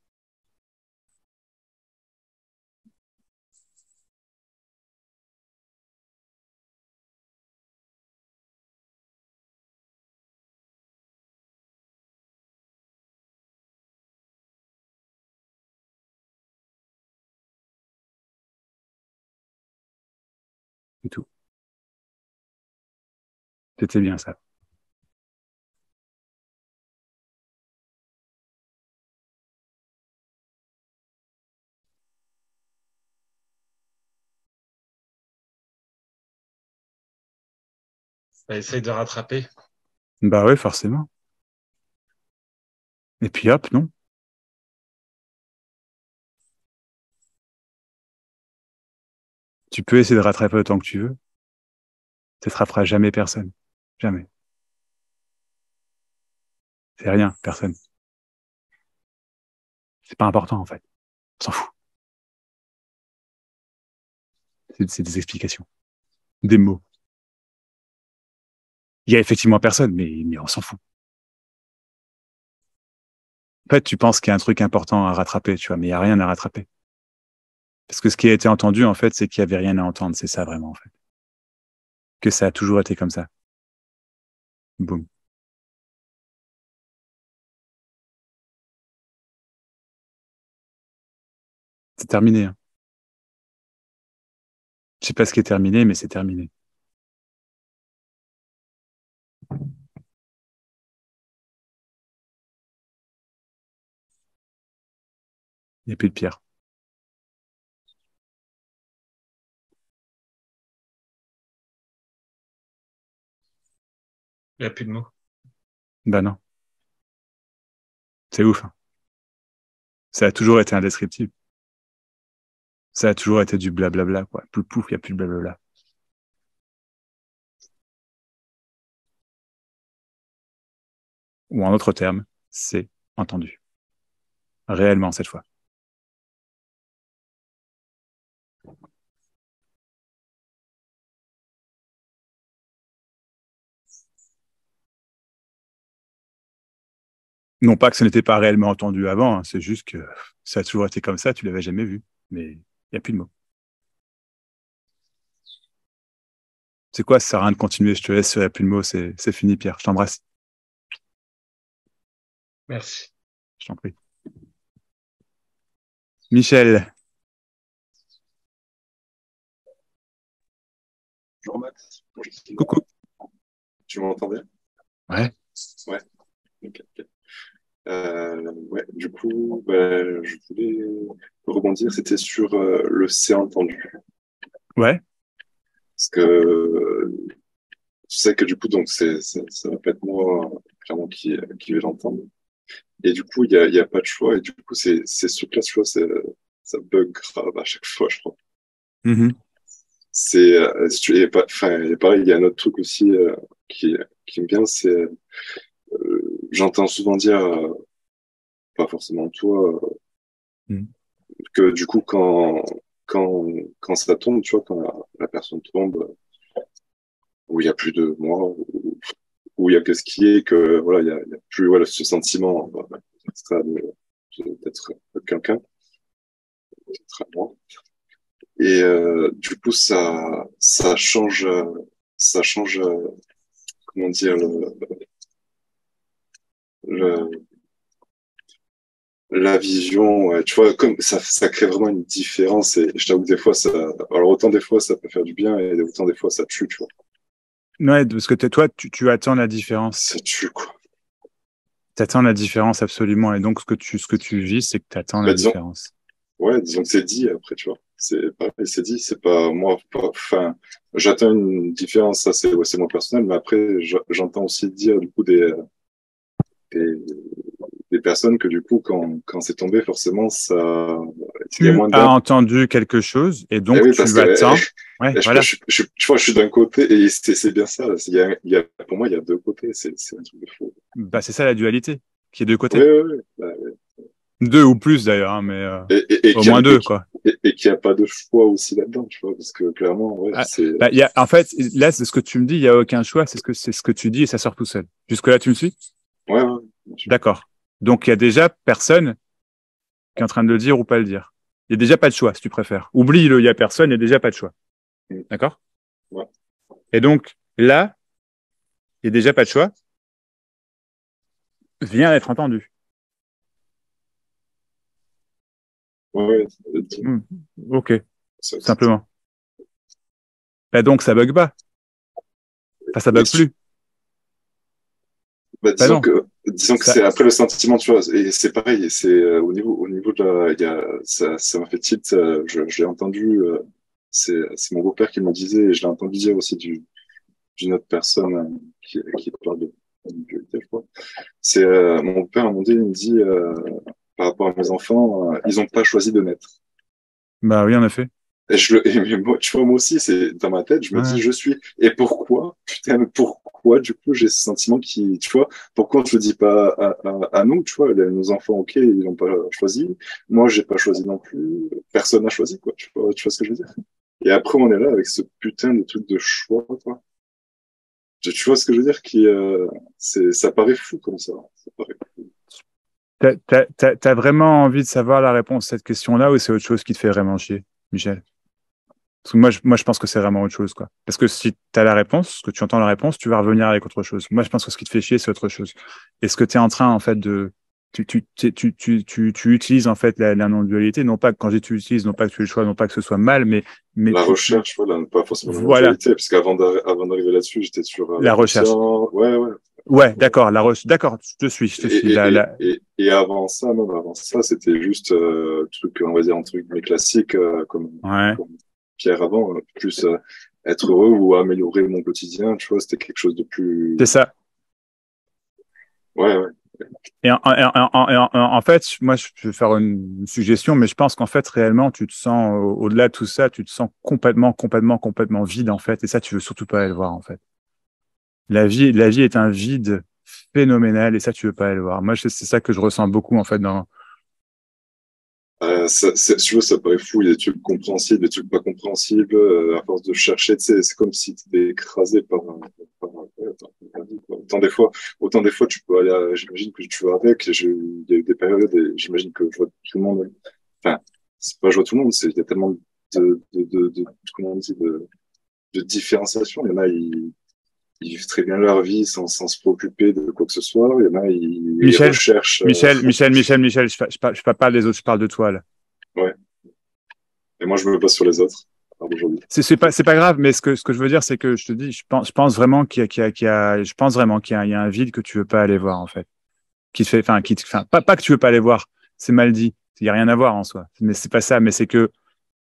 C'est tout. C'était bien ça. Bah, essaye de rattraper. Bah ouais, forcément. Et puis hop, non. Tu peux essayer de rattraper autant que tu veux. Ça te rattrapera jamais personne. Jamais. C'est rien, personne. C'est pas important, en fait. On s'en fout. C'est des explications. Des mots. Il y a effectivement personne, mais on s'en fout. En fait, tu penses qu'il y a un truc important à rattraper, tu vois, mais il n'y a rien à rattraper. Parce que ce qui a été entendu, en fait, c'est qu'il n'y avait rien à entendre. C'est ça, vraiment, en fait. Que ça a toujours été comme ça. Boum. C'est terminé, hein. Je sais pas ce qui est terminé, mais c'est terminé. Il n'y a plus de pierre. Il n'y a plus de mots. Bah non. C'est ouf, hein. Ça a toujours été indescriptible. Ça a toujours été du blablabla, quoi. Pouf, pouf, il n'y a plus de blablabla. Ou en d'autres termes, c'est entendu. Réellement, cette fois. Non pas que ce n'était pas réellement entendu avant, hein, c'est juste que ça a toujours été comme ça, tu l'avais jamais vu. Mais il n'y a plus de mots. C'est quoi, ça sert à rien de continuer, je te laisse sur il n'y a plus de mots, c'est fini, Pierre. Je t'embrasse. Merci. Je t'en prie. Michel. Bonjour Max. Coucou. Tu m'entends bien? Ouais. Ouais. Ok, ok. Ouais, du coup, bah, je voulais rebondir, c'était sur le c'est entendu. Ouais. Parce que tu sais que du coup, donc ça va pas être moi clairement qui vais l'entendre. Et du coup, il y a pas de choix. Et du coup, c'est ce là tu vois, ça bug grave à chaque fois, je crois. Mhm. Si tu, enfin, et pareil, il y a un autre truc aussi qui me vient, c'est j'entends souvent dire, pas forcément toi, Mhm. que du coup, quand ça tombe, tu vois, quand la personne tombe, où il y a plus de moi, où il y a que ce qui est, que voilà, il y a plus voilà, ce sentiment d'être quelqu'un, d'être à moi. Et du coup, ça change, comment dire, le, la vision, ouais, tu vois, comme ça crée vraiment une différence. Et je t'avoue, des fois, alors autant des fois, ça peut faire du bien, et autant des fois, ça tue, tu vois. Ouais, parce que toi, tu attends la différence. Ça tue, quoi. Tu attends la différence absolument. Et donc, ce que tu vis, c'est que tu attends la Disons, différence. ouais, disons que c'est dit après, tu vois. c'est pareil, c'est dit, c'est pas moi. Enfin, j'attends une différence, ça c'est moi personnel, mais après j'entends aussi dire du coup des, des personnes que du coup quand c'est tombé, forcément ça, il y a Tu moins as d'impact. entendu quelque chose et Eh donc oui, parce tu que attends. Ouais, voilà. tu vois, je suis d'un côté et c'est bien ça. Pour moi, il y a deux côtés. C'est un truc de fou. Bah, c'est ça la dualité, qui est deux Oui, côtés. oui, oui. Bah, oui. Deux ou plus d'ailleurs, hein, mais Et au moins deux, quoi. qu'il n'y a pas de choix aussi là-dedans, tu vois, parce que clairement, ouais, Ah, c'est. bah, en fait, là, c'est ce que tu me dis, il n'y a aucun choix, c'est ce que tu dis et ça sort tout seul. Jusque-là, tu me suis? Ouais, ouais, bien sûr. D'accord. Donc, il y a déjà personne qui est en train de le dire ou pas le dire. Il y a déjà pas de choix, si tu préfères. Oublie-le, il y a personne, il y a déjà pas de choix. Mm. D'accord? Ouais. Et donc, là, il y a déjà pas de choix, vient d'être entendu. Ouais, Hmm. Ok, c'est- simplement. Bah, donc, ça bug pas. Enfin, ça mais bug plus. bah, Bah non. disons que Ça, c'est après le sentiment, tu vois, et c'est pareil, c'est au niveau de ça m'a fait tilt, je l'ai entendu, c'est mon beau-père qui me disait, et je l'ai entendu dire aussi d'une autre personne qui parle de je crois. C'est mon père, à un moment donné, il me dit par rapport à mes enfants, ils n'ont pas choisi de naître. bah oui, en effet. Et mais moi, tu vois, moi aussi, c'est dans ma tête, je me Ouais. dis, je suis. Et pourquoi, putain, mais pourquoi, du coup, j'ai ce sentiment qui, tu vois, pourquoi on ne le dit pas à nous, tu vois, nos enfants, ok, ils n'ont pas choisi. Moi, j'ai pas choisi non plus. Personne n'a choisi, quoi. Tu vois ce que je veux dire? Et après, on est là avec ce putain de truc de choix, quoi. Tu vois ce que je veux dire? Ça paraît fou comme ça paraît fou. T'as vraiment envie de savoir la réponse à cette question-là ou c'est autre chose qui te fait vraiment chier, Michel? Parce que moi, je pense que c'est vraiment autre chose, quoi. Parce que si tu as la réponse, que tu entends la réponse, tu vas revenir avec autre chose. Moi, je pense que ce qui te fait chier, c'est autre chose. Et ce que tu es en train, en fait, tu utilises, en fait, la non-dualité. Non pas que quand tu utilises, non pas que tu aies le choix, non pas que ce soit mal, mais La recherche, voilà, pas forcément la voilà, non-dualité, parce avant d'arriver là-dessus, j'étais sur la recherche. l'inconscient. Ouais, ouais. Ouais, d'accord, d'accord, je te suis. Et avant ça, même avant ça, c'était juste truc, on va dire, entre guillemets classique, Ouais, comme Pierre avant, plus être heureux ou améliorer mon quotidien, tu vois, c'était quelque chose de plus. c'est ça. Ouais, ouais. En fait, moi, je vais faire une suggestion, mais je pense qu'en fait, réellement, tu te sens, au-delà de tout ça, tu te sens complètement vide, en fait. Et ça, tu veux surtout pas aller le voir, en fait. La vie est un vide phénoménal, et ça, tu veux pas aller le voir. Moi, c'est ça que je ressens beaucoup, en fait, Tu vois, ça paraît fou, il y a des trucs compréhensibles, des trucs pas compréhensibles, à force de chercher, tu sais, c'est comme si tu étais écrasé par la vie, quoi. Autant des fois, tu peux aller j'imagine que tu vas avec, il y a eu des périodes, et j'imagine que je vois tout le monde, enfin, c'est pas je vois tout le monde, il y a tellement comment on dit, de différenciation. Il y en a, ils vivent très bien leur vie sans se préoccuper de quoi que ce soit. Il y en a, ils Michel, recherchent, je parle pas des autres, je parle de toi, là. ouais. Et moi, je me base sur les autres, aujourd'hui. C'est pas grave, mais ce que je veux dire, c'est que je te dis, je pense vraiment je pense vraiment il y a un vide que tu veux pas aller voir, en fait. Qui te fait, enfin, pas que tu veux pas aller voir, c'est mal dit. Il y a rien à voir en soi. Mais c'est pas ça, mais c'est que,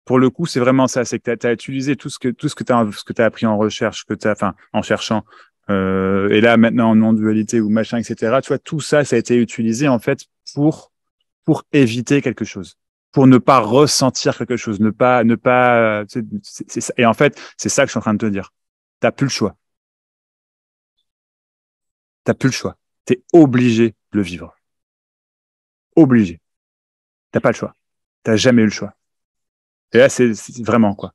pour le coup, c'est vraiment ça. C'est que tu as utilisé tout ce que t'as appris en recherche, enfin, en cherchant, et là, maintenant, en non-dualité ou machin, etc. Tu vois, tout ça, ça a été utilisé, en fait, pour éviter quelque chose, pour ne pas ressentir quelque chose, ne pas, c'est ça. Et en fait, c'est ça que je suis en train de te dire. T'as plus le choix. T'as plus le choix. T'es obligé de le vivre. Obligé. T'as pas le choix. T'as jamais eu le choix. Et là, c'est vraiment, quoi.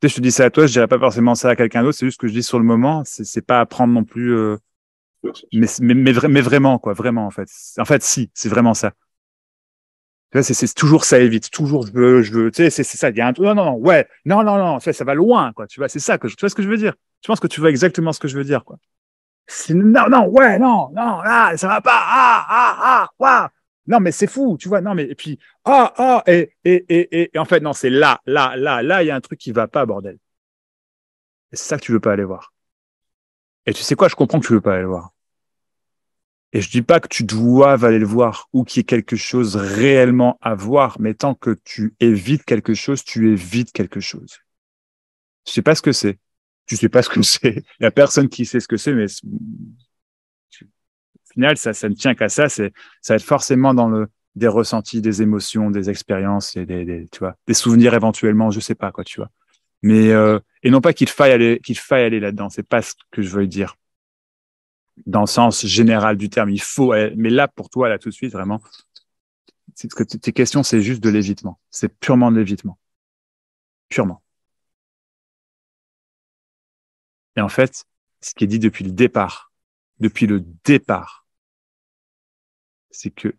Tu sais, je te dis ça à toi, je dirais pas forcément ça à quelqu'un d'autre, c'est juste que je dis sur le moment, c'est pas à prendre non plus, mais vraiment, quoi, vraiment, en fait. En fait, si, c'est vraiment ça. Tu vois, c'est toujours ça évite, toujours je veux, tu sais, c'est ça, il y a un truc, non, ouais, non, ça va loin, quoi, tu vois, c'est ça tu vois ce que je veux dire? Je pense que tu vois exactement ce que je veux dire, quoi. C'est, non, ouais, non, là, ça va pas, waouh. Non, mais c'est fou, tu vois, non, mais, et puis, et en fait, non, c'est là, il y a un truc qui va pas, bordel. Et c'est ça que tu veux pas aller voir. Et tu sais quoi, je comprends que tu veux pas aller voir. Et je dis pas que tu dois aller le voir ou qu'il y ait quelque chose réellement à voir, mais tant que tu évites quelque chose, tu évites quelque chose. Je sais pas ce que c'est. Tu sais pas ce que c'est. Il y a personne qui sait ce que c'est, mais au final, ça ne tient qu'à ça. Ça va être forcément dans des ressentis, des émotions, des expériences, et tu vois, des souvenirs éventuellement, je sais pas quoi, tu vois. Mais et non pas qu'il faille aller là-dedans. C'est pas ce que je veux dire. Dans le sens général du terme, il faut. Mais là, pour toi, là tout de suite, vraiment, tes questions, c'est juste de l'évitement. C'est purement de l'évitement, purement. Et en fait, ce qui est dit depuis le départ, c'est que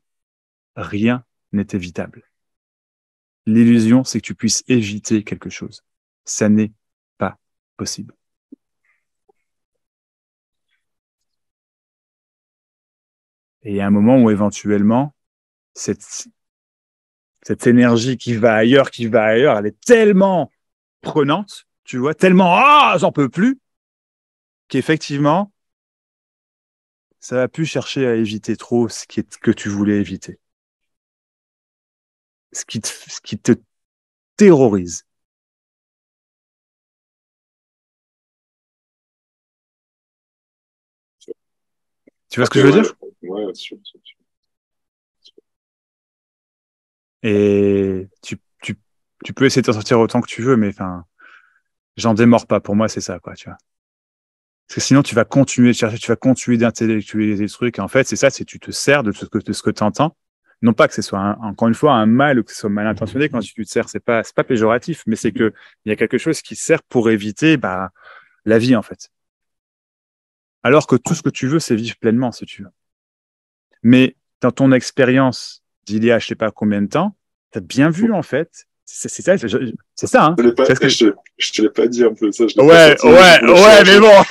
rien n'est évitable. L'illusion, c'est que tu puisses éviter quelque chose. Ça n'est pas possible. Et il y a un moment où éventuellement, cette énergie qui va ailleurs, elle est tellement prenante, tu vois, tellement j'en peux plus, qu'effectivement, ça va plus chercher à éviter trop que tu voulais éviter. Ce qui te terrorise. Tu vois ce que je veux dire? Ouais, sûr. Et tu peux essayer de t'en sortir autant que tu veux, mais enfin, j'en démords pas. Pour moi, c'est ça, quoi, tu vois. Parce que sinon, tu vas continuer de chercher, tu vas continuer d'intellectualiser les trucs. Et en fait, c'est ça, c'est tu te sers de ce que tu entends. Non pas que ce soit encore une fois un mal ou que ce soit mal intentionné quand tu te sers, c'est pas péjoratif, mais c'est que il y a quelque chose qui sert pour éviter la vie, en fait. Alors que tout ce que tu veux, c'est vivre pleinement, si tu veux. Mais dans ton expérience d'il y a je sais pas combien de temps, tu as bien vu, en fait. C'est ça, c'est ça, hein. Je te l'ai pas dit un peu ça. Ouais, mais bon.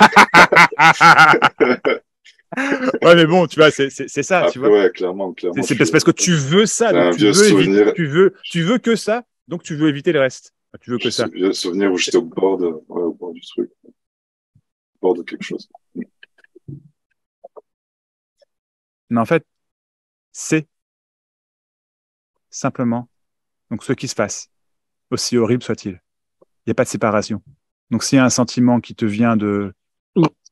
Ouais, mais bon, tu vois, c'est ça, après, tu vois. Ouais, clairement. C'est parce que tu veux ça, donc tu veux que ça, donc tu veux éviter le reste. Tu veux que ça. J'ai un souvenir où j'étais au bord du truc, au bord de quelque chose. Mais en fait, c'est simplement donc ce qui se passe, aussi horrible soit-il. Il n'y a pas de séparation. Donc s'il y a un sentiment qui te vient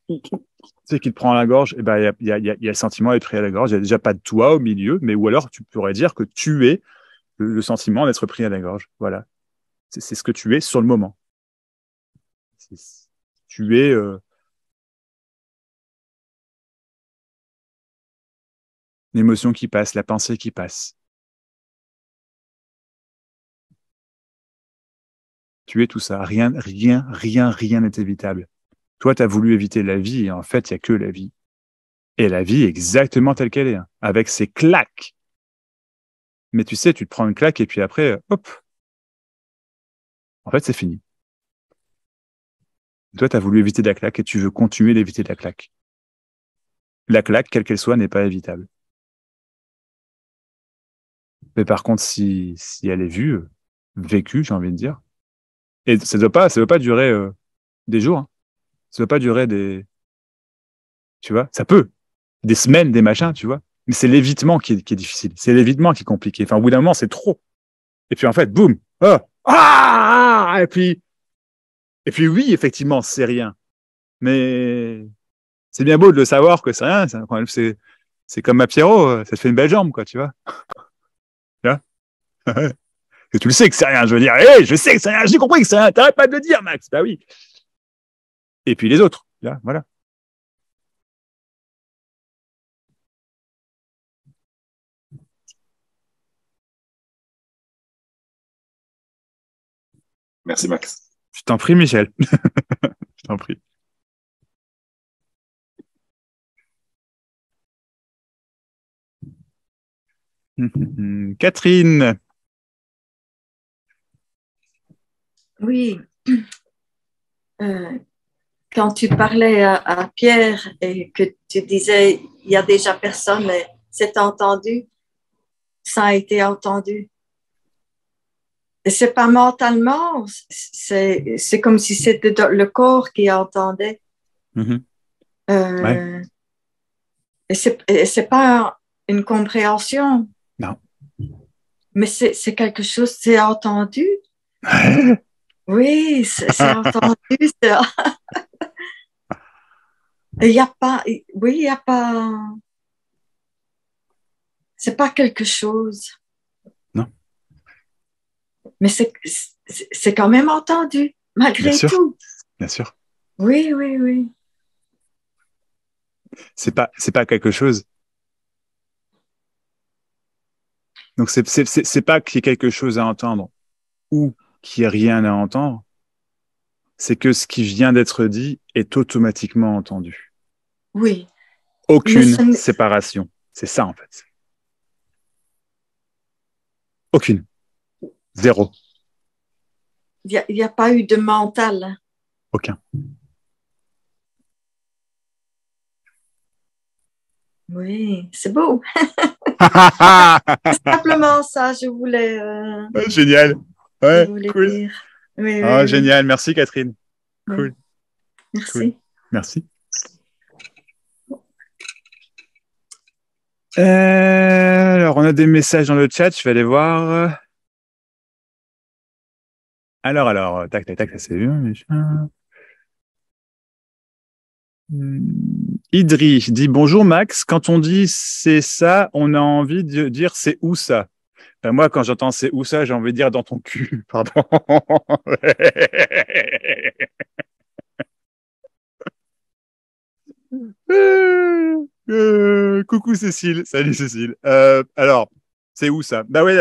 qui te prend à la gorge, et ben il y a le sentiment d'être pris à la gorge. Il n'y a déjà pas de toi au milieu, mais ou alors tu pourrais dire que tu es le sentiment d'être pris à la gorge. Voilà. C'est ce que tu es sur le moment. Tu es l'émotion qui passe, la pensée qui passe. Tu es tout ça. Rien n'est évitable. Toi, tu as voulu éviter la vie, et en fait, il n'y a que la vie. Et la vie est exactement telle qu'elle est, hein, avec ses claques. Mais tu sais, tu te prends une claque et puis après, hop, en fait, c'est fini. Toi, tu as voulu éviter la claque et tu veux continuer d'éviter la claque. La claque, quelle qu'elle soit, n'est pas évitable. Mais par contre, si elle est vécue, j'ai envie de dire, et ça ne doit pas durer des jours, hein. Ça ne doit pas durer tu vois, ça peut, des semaines, des machins, tu vois. Mais c'est l'évitement qui est difficile. C'est l'évitement qui est compliqué. Enfin, au bout d'un moment, c'est trop. Et puis, en fait, boum, et puis oui, effectivement, c'est rien. Mais c'est bien beau de le savoir que c'est rien. C'est comme ma Pierrot, ça te fait une belle jambe, quoi, tu vois. Tu vois. Et tu le sais que c'est rien, je veux dire. Hé, je sais que c'est rien, j'ai compris que c'est rien. T'arrêtes pas de le dire, Max. Bah oui. Et puis les autres, là, voilà. Merci, Max. Je t'en prie, Michel. Je t'en prie. Catherine. Oui, quand tu parlais à Pierre et que tu disais il y a déjà personne, mais c'est entendu, ça a été entendu. Et c'est pas mentalement, c'est comme si c'était le corps qui entendait. Ouais. Et c'est pas une compréhension. Non. Mais c'est quelque chose, c'est entendu. Oui, c'est entendu. Il n'y a pas, oui, il n'y a pas, c'est pas quelque chose. Non. Mais c'est quand même entendu, malgré tout. Bien sûr. Oui, oui, oui. C'est pas quelque chose. Donc c'est pas qu'il y ait quelque chose à entendre ou qu'il n'y ait rien à entendre. C'est que ce qui vient d'être dit est automatiquement entendu. Oui. Aucune séparation. C'est ça, en fait. Aucune. Zéro. Il n'y a pas eu de mental. Aucun. Oui, c'est beau. C'est simplement ça, je voulais. Génial. Ouais, cool. Dire. Oui, ah, oui, génial. Merci, Catherine. Oui. Cool. Merci. Cool. Merci. Alors, on a des messages dans le chat. Je vais aller voir. Alors, tac, tac, tac, ça c'est bien. Idri dit bonjour Max. Quand on dit c'est ça, on a envie de dire c'est où ça. Ben moi, quand j'entends c'est où ça, j'ai envie de dire dans ton cul. Pardon. Coucou Cécile. Salut Cécile. Alors, c'est où ça? Bah oui,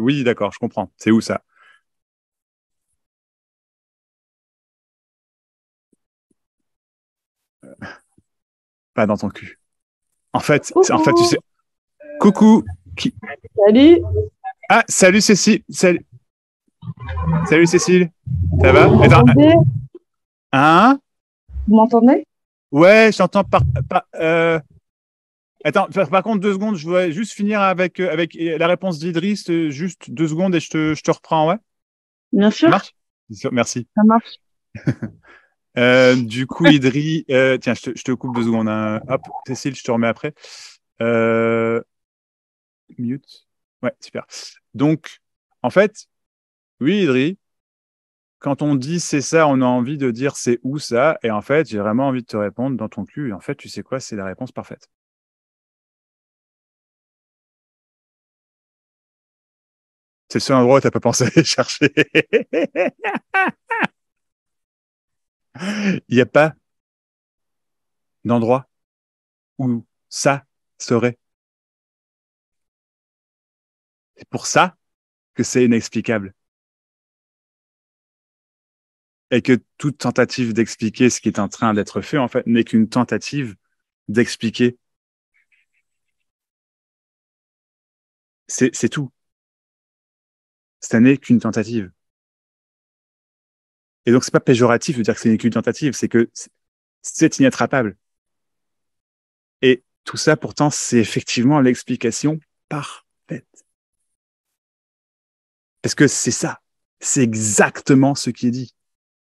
oui, d'accord, je comprends. C'est où ça? Pas dans ton cul. En fait, tu sais. Coucou. Salut. Ah, salut Cécile. Salut Cécile. Ça va? Attends. Hein? Vous m'entendez? Ouais, je t'entends Attends, par contre, 2 secondes, je voudrais juste finir avec la réponse d'Idriss, juste 2 secondes et je te reprends, ouais? Bien sûr. Ça marche? Merci. Ça marche. Du coup, Idriss, tiens, je te coupe 2 secondes. Hein. Hop, Cécile, je te remets après. Mute. Ouais, super. Donc, en fait, oui, Idriss, quand on dit c'est ça, on a envie de dire c'est où ça, et en fait, j'ai vraiment envie de te répondre dans ton cul. Et en fait, tu sais quoi, c'est la réponse parfaite. C'est le seul endroit où tu n'as pas pensé à aller chercher. Il n'y a pas d'endroit où ça serait. C'est pour ça que c'est inexplicable. Et que toute tentative d'expliquer ce qui est en train d'être fait, en fait, n'est qu'une tentative d'expliquer. C'est tout. Ça n'est qu'une tentative. Et donc, c'est pas péjoratif de dire que c'est qu'une tentative, c'est que c'est inattrapable. Et tout ça, pourtant, c'est effectivement l'explication parfaite. Parce que c'est ça. C'est exactement ce qui est dit.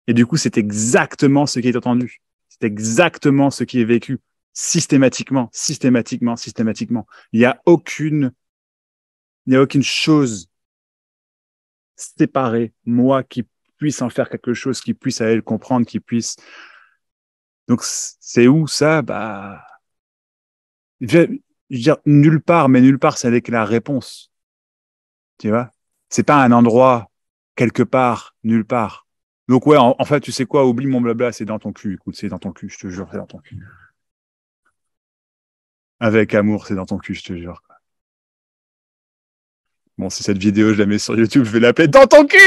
Et du coup, c'est exactement ce qui est entendu. C'est exactement ce qui est vécu. Systématiquement. Il n'y a aucune chose séparée, moi, qui puisse en faire quelque chose, qui puisse aller le comprendre, qui puisse. Donc, c'est où ça? Bah, je veux dire, nulle part, mais nulle part, c'est avec la réponse. Tu vois? C'est pas un endroit, quelque part, nulle part. Donc, ouais, en fait, tu sais quoi? Oublie mon blabla, c'est dans ton cul. Écoute, c'est dans ton cul, je te jure, c'est dans ton cul. Avec amour, c'est dans ton cul, je te jure. Bon, si cette vidéo, je la mets sur YouTube, je vais l'appeler dans ton cul.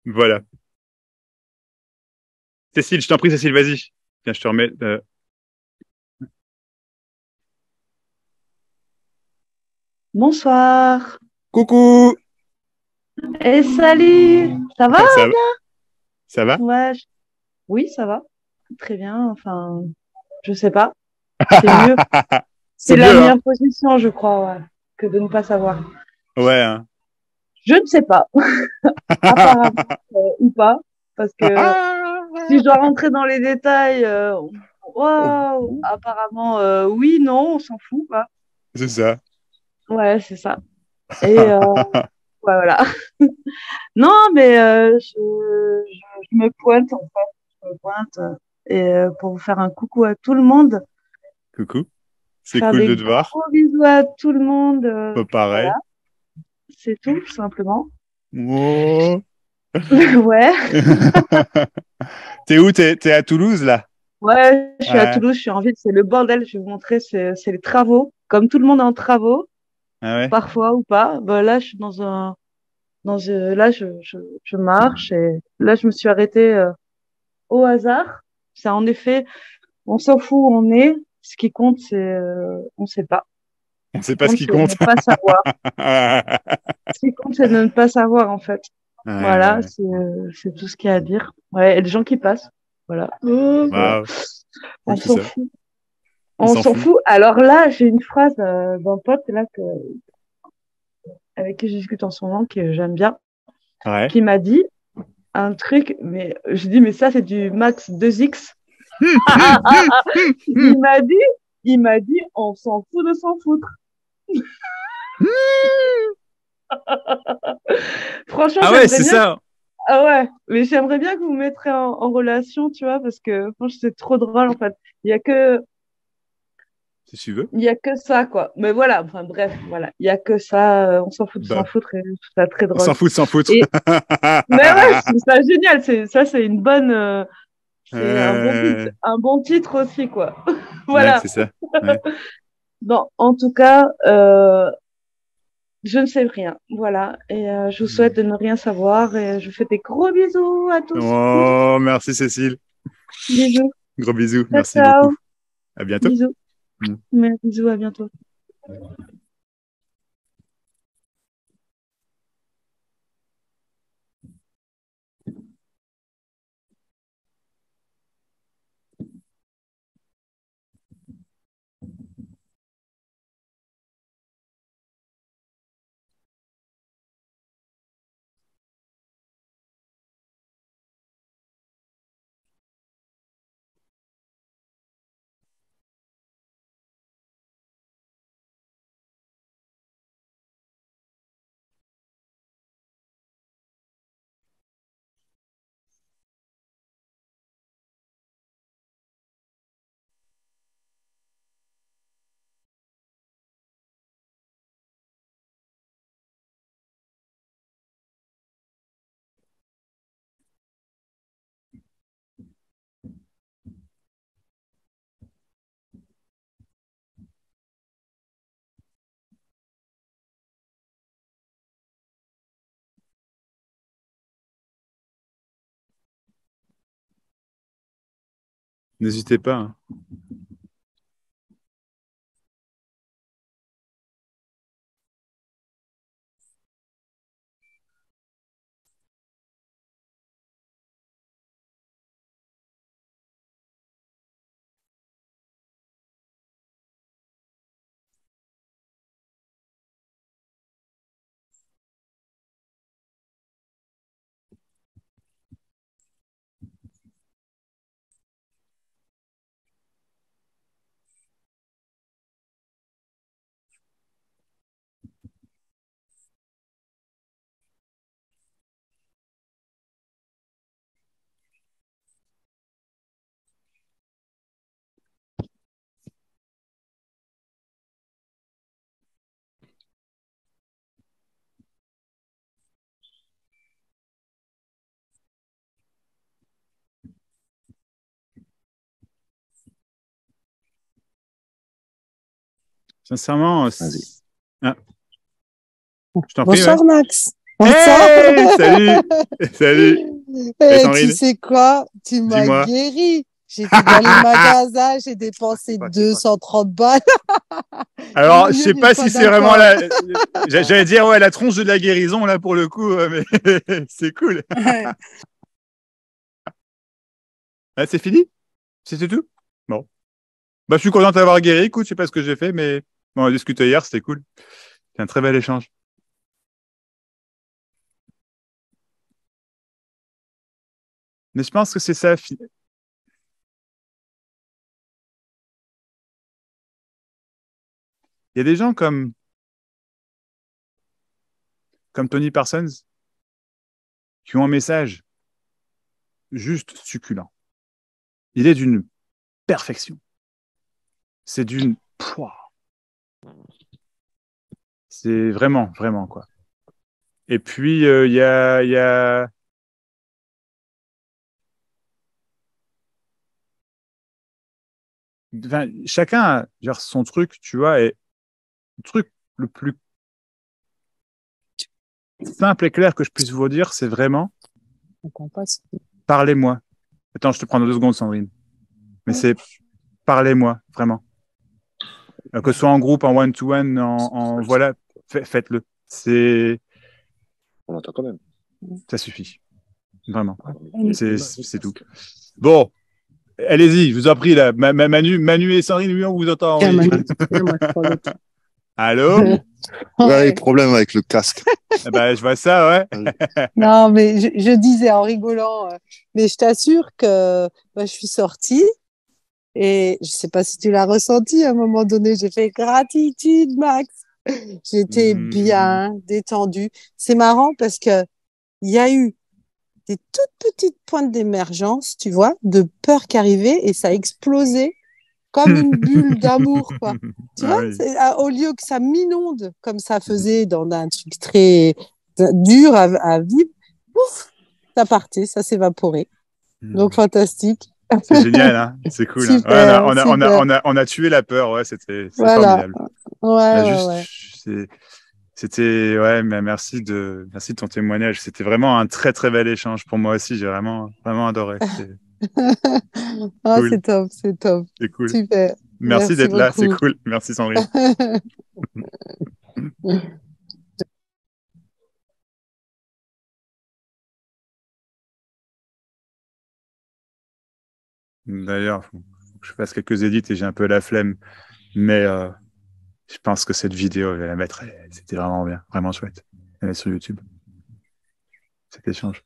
Voilà. Cécile, je t'en prie, Cécile, vas-y. Tiens, je te remets. Bonsoir. Coucou. Et salut. Ça va? Ça va? Ça va? Ouais. Oui, ça va. Très bien. Enfin, je sais pas. C'est mieux. C'est la meilleure position, je crois, ouais, que de ne pas savoir. Ouais. Hein. Je ne sais pas. Apparemment, ou pas. Parce que si je dois rentrer dans les détails, waouh, apparemment, oui, non, on s'en fout, quoi. C'est ça. Ouais, c'est ça. Et ouais, voilà. Non, mais je me pointe, en fait. Je me pointe pour vous faire un coucou à tout le monde. Coucou. C'est Faire cool des de te voir. gros bisous à tout le monde. Pas pareil. Voilà, c'est tout, simplement. Oh. Ouais. T'es où? T'es à Toulouse, là? Ouais, je suis à Ouais. Toulouse, je suis en ville, c'est le bordel. Je vais vous montrer, c'est les travaux. Comme tout le monde est en travaux, Ah ouais? parfois ou pas. Bah, là, je suis là, je marche et là, je me suis arrêtée au hasard. C'est en effet, on s'en fout où on est. Ce qui compte, c'est, on sait pas. On Ce sait qui pas ce compte, qui c'est ne compte. pas savoir. Ce qui compte, c'est de ne pas savoir, en fait. Voilà, Ouais. c'est tout ce qu'il y a à dire. Ouais, et les gens qui passent. Voilà. Voilà. Waouh. On Cool tout s'en ça. fout. On On s'en s'en fout. fout. Alors là, j'ai une phrase d'un pote là avec qui je discute en ce moment, que j'aime bien, Ouais. qui m'a dit un truc, mais je dis, mais ça, c'est du max 2X. Il m'a dit, on s'en fout de s'en foutre. Franchement, Ah ouais, j'aimerais c'est bien. ça. Ah ouais, mais j'aimerais bien que vous me mettrez en relation, tu vois, parce que franchement, c'est trop drôle en fait. Il y a que, Si tu veux. il y a que ça, quoi. Mais voilà, enfin bref, voilà, il y a que ça. On s'en fout de s'en Bah, foutre et je trouve ça très on s'en drôle. fout de s'en foutre. Et mais ouais, je trouve ça génial. C'est une bonne, c'est Euh, un bon titre aussi, quoi. Ouais, Voilà. c'est ça. Ouais. Bon, en tout cas, je ne sais rien. Voilà. Et je vous souhaite de ne rien savoir. Et je vous fais des gros bisous à tous. Oh, merci Cécile. Bisous. Gros bisous. Ciao, Merci beaucoup. ciao. À bientôt. Bisous. Mm. Mais bisous, à bientôt. N'hésitez pas, hein. Sincèrement, Vas-y. Ah, je t'en prie, ouais. Bonsoir Max. Bonsoir. Hey, salut. Salut. Et Tu Sandrine, sais quoi? Tu m'as dis-moi. guéri. J'étais dans les magasins, j'ai dépensé 230 balles. Alors, Le je lieu sais n'est pas pas si c'est vraiment d'accord. j'allais dire, ouais, la tronche de la guérison, là, pour le coup, mais c'est cool. Ah, c'est fini? C'était tout? Bon. Bah, je suis content d'avoir guéri. Écoute, je sais pas ce que j'ai fait, mais bon, on a discuté hier, c'était cool. C'est un très bel échange. Mais je pense que c'est ça. Il y a des gens comme Tony Parsons qui ont un message juste succulent. Il est d'une perfection. C'est d'une... Pouah. C'est vraiment, vraiment, quoi. Et puis, il y a... Enfin, chacun a genre, son truc, tu vois, et le truc le plus simple et clair que je puisse vous dire, c'est vraiment parlez-moi. Attends, je te prends 2 secondes, Sandrine. Mais c'est parlez-moi, vraiment. Que ce soit en groupe, en one-to-one, voilà, faites-le. On entend quand même. Ça suffit. Vraiment. C'est tout. Bon, allez-y, je vous en prie, là. Manu et Sandrine, oui, on vous entend. Oui. Allô? Ouais, problème avec le casque. Ben, je vois ça, ouais. Non, mais je disais en rigolant, mais je t'assure que je suis sortie et je sais pas si tu l'as ressenti à un moment donné, j'ai fait gratitude, Max. J'étais bien détendue. C'est marrant parce que il y a eu des toutes petites pointes d'émergence, tu vois, de peur qui arrivait et ça a explosé comme une bulle d'amour, quoi. Tu vois, oui. au lieu que ça m'inonde comme ça faisait dans un truc très dur à vivre, ouf, ça partait, ça s'évaporait. Donc, fantastique. C'est génial, hein. C'est cool. Super, hein. super. On a tué la peur, ouais, c'est Voilà. formidable. Ouais. C'était, ouais, mais merci de ton témoignage. C'était vraiment un très, très bel échange pour moi aussi. J'ai vraiment, vraiment adoré. Ah, Cool. c'est top, c'est top. C'est cool. Super. Merci d'être là. C'est beaucoup. cool. Merci, Sandrine. D'ailleurs, faut que je fasse quelques édits et j'ai un peu la flemme. Mais je pense que cette vidéo, je vais la mettre. C'était vraiment bien, vraiment chouette. Elle est sur YouTube. Cet échange.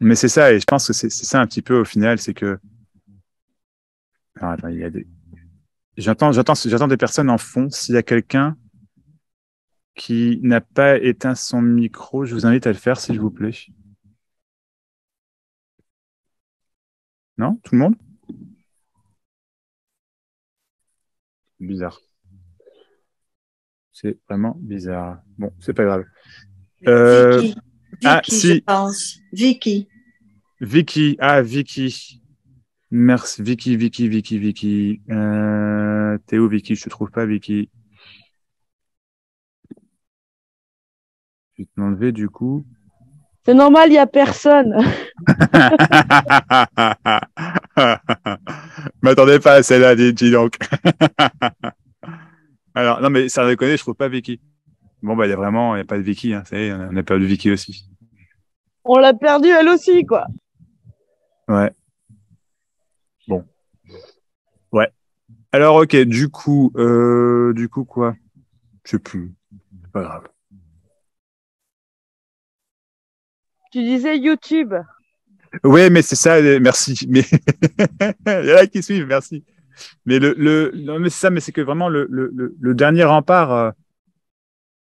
Mais c'est ça, et je pense que c'est ça un petit peu au final, c'est que. Alors, attends, il y a des. J'entends des personnes en fond. S'il y a quelqu'un qui n'a pas éteint son micro, je vous invite à le faire, s'il vous plaît. Non? Tout le monde? Bizarre. C'est vraiment bizarre. Bon, c'est pas grave. Vicky, je pense. Vicky. Vicky. Ah, Vicky. Merci. Vicky. T'es où, Vicky? Je te trouve pas, Vicky. Je vais te l'enlever, du coup. C'est normal, il n'y a personne. M'attendais pas à celle-là, dis donc. Alors, non, mais ça déconne, je trouve pas Vicky. Bon, bah, il y a pas de Vicky, hein. Ça y est, on a perdu Vicky aussi. On l'a perdue elle aussi, quoi. Ouais. Bon. Ouais. Alors, ok, du coup, quoi? Je sais plus. C'est pas grave. Tu disais YouTube. Ouais, mais c'est ça, merci. Mais il y en a qui suivent, merci. Mais non, mais c'est ça, mais c'est que vraiment le dernier rempart,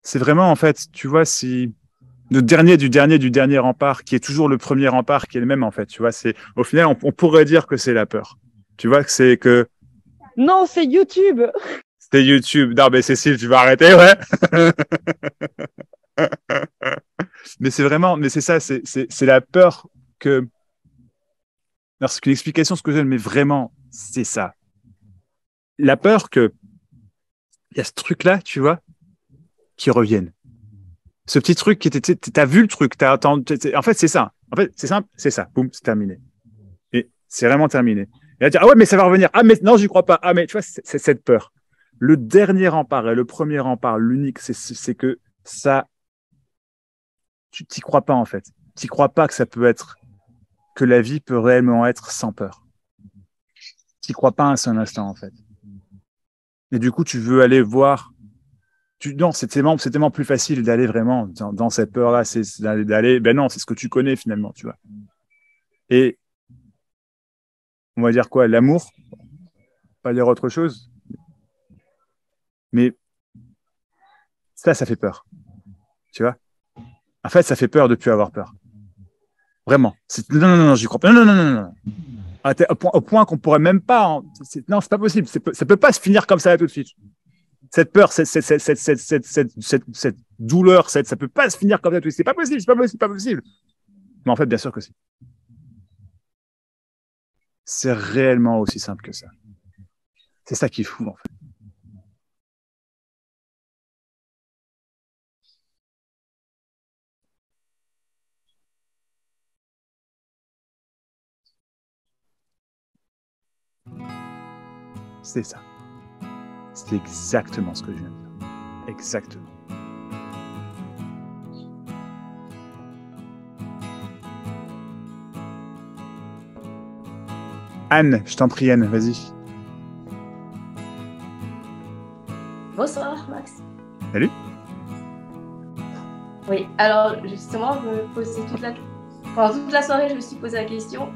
c'est vraiment, en fait, tu vois, si le dernier du dernier rempart, qui est toujours le premier rempart, qui est le même, en fait, tu vois, au final, on pourrait dire que c'est la peur. Tu vois, que Non, c'est YouTube. c'est YouTube. Non, mais Cécile, tu vas arrêter, ouais. Mais c'est ça, c'est la peur que, lorsqu'une explication, ce que j'aime, mais vraiment, c'est ça. La peur que, il y a ce truc-là, tu vois, qui revienne. Ce petit truc qui était, t'as vu le truc, t'as entendu, en fait, c'est ça. En fait, c'est simple, c'est ça. Boum, c'est terminé. Et c'est vraiment terminé. Et là, dire, ah ouais, mais ça va revenir. Ah, mais non, j'y crois pas. Ah, mais tu vois, c'est cette peur. Le dernier rempart et le premier rempart, l'unique, c'est que ça, tu t'y crois pas, en fait. T'y crois pas que ça peut être, que la vie peut réellement être sans peur. T'y crois pas un seul instant, en fait. Et du coup, tu veux aller voir, non, c'est tellement plus facile d'aller vraiment dans cette peur-là, c'est d'aller, ben non, c'est ce que tu connais finalement, tu vois. Et on va dire quoi, l'amour, pas dire autre chose, mais ça fait peur, tu vois. En fait, ça fait peur de plus avoir peur. Vraiment. Non, j'y crois pas. Non. Au point qu'on pourrait même pas. Non, c'est pas possible. Ça peut pas se finir comme ça tout de suite. Cette peur, cette douleur, ça peut pas se finir comme ça tout de suite. C'est pas possible. Mais en fait, bien sûr que si. C'est réellement aussi simple que ça. C'est ça qui est fou, en fait. C'est ça. C'est exactement ce que je viens de dire. Exactement. Anne, je t'en prie, Anne, vas-y. Bonsoir, Max. Salut. Oui, alors justement, pendant toute la soirée, je me suis posé la question,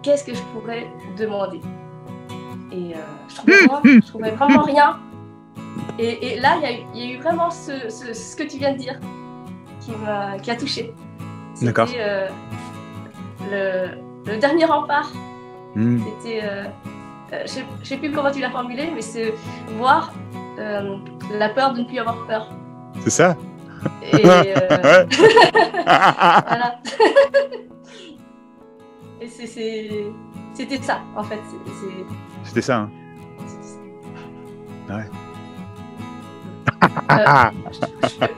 qu'est-ce que je pourrais demander? Et je trouvais vraiment rien. Et là, il y a eu vraiment ce que tu viens de dire qui a touché. D'accord. C'était le dernier rempart. C'était, je sais plus comment tu l'as formulé, mais c'est voir la peur de ne plus avoir peur. C'est ça. Et voilà. Et c'était ça, en fait. C'était ça, hein. Ouais.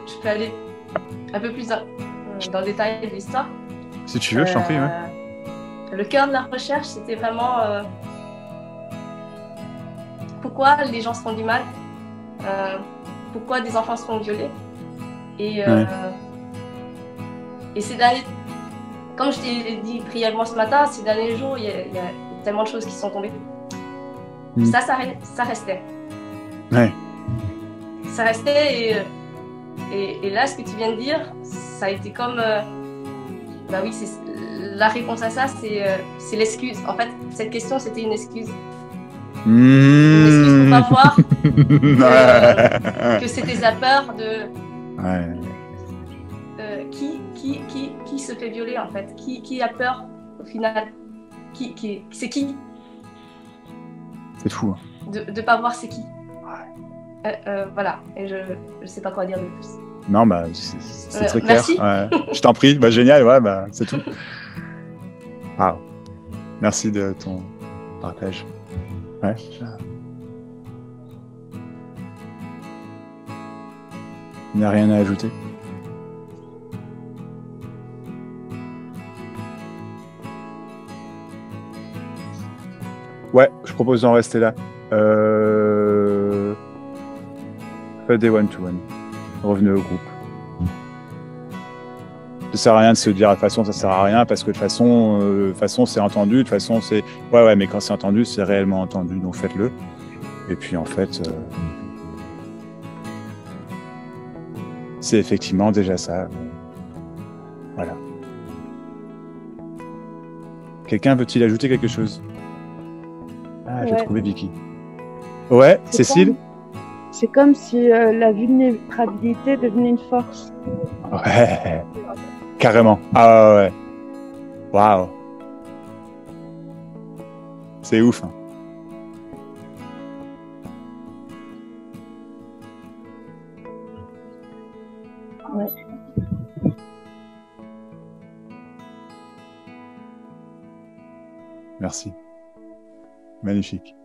Je peux aller un peu plus dans le détail de l'histoire. Si tu veux, je t'en prie. Ouais. Le cœur de la recherche, c'était vraiment pourquoi les gens se font du mal, pourquoi des enfants se font violer. Et ces derniers, comme je t'ai dit brièvement ce matin, ces derniers jours, il y a tellement de choses qui sont tombées. Ça restait. Ouais. Ça restait et là, ce que tu viens de dire, ça a été comme... bah oui, la réponse à ça, c'est l'excuse. En fait, cette question, c'était une excuse. Une excuse pour pas voir que c'était sa peur de... Ouais. Qui se fait violer, en fait? Qui a peur, au final? C'est qui? C'est fou. Hein. De pas voir c'est qui. Voilà, et je sais pas quoi dire de plus. Non, bah, c'est très clair. Merci. Ouais. Je t'en prie, bah, génial, ouais, bah, c'est tout. Wow. Merci de ton partage. Ouais. Il n'y a rien à ajouter. Ouais, je propose d'en rester là. Pas des one-to-one. Revenez au groupe. Ça sert à rien de se dire de toute façon ça sert à rien parce que de toute façon c'est entendu, de toute façon c'est ouais mais quand c'est entendu c'est réellement entendu donc faites-le. Et puis en fait c'est effectivement déjà ça. Voilà. Quelqu'un veut-il ajouter quelque chose? Ah, j'ai trouvé Vicky. Ouais, Cécile? C'est comme si la vulnérabilité devenait une force. Ouais, carrément. Ah ouais. Waouh. C'est ouf. Hein. Ouais. Merci. Magnifique.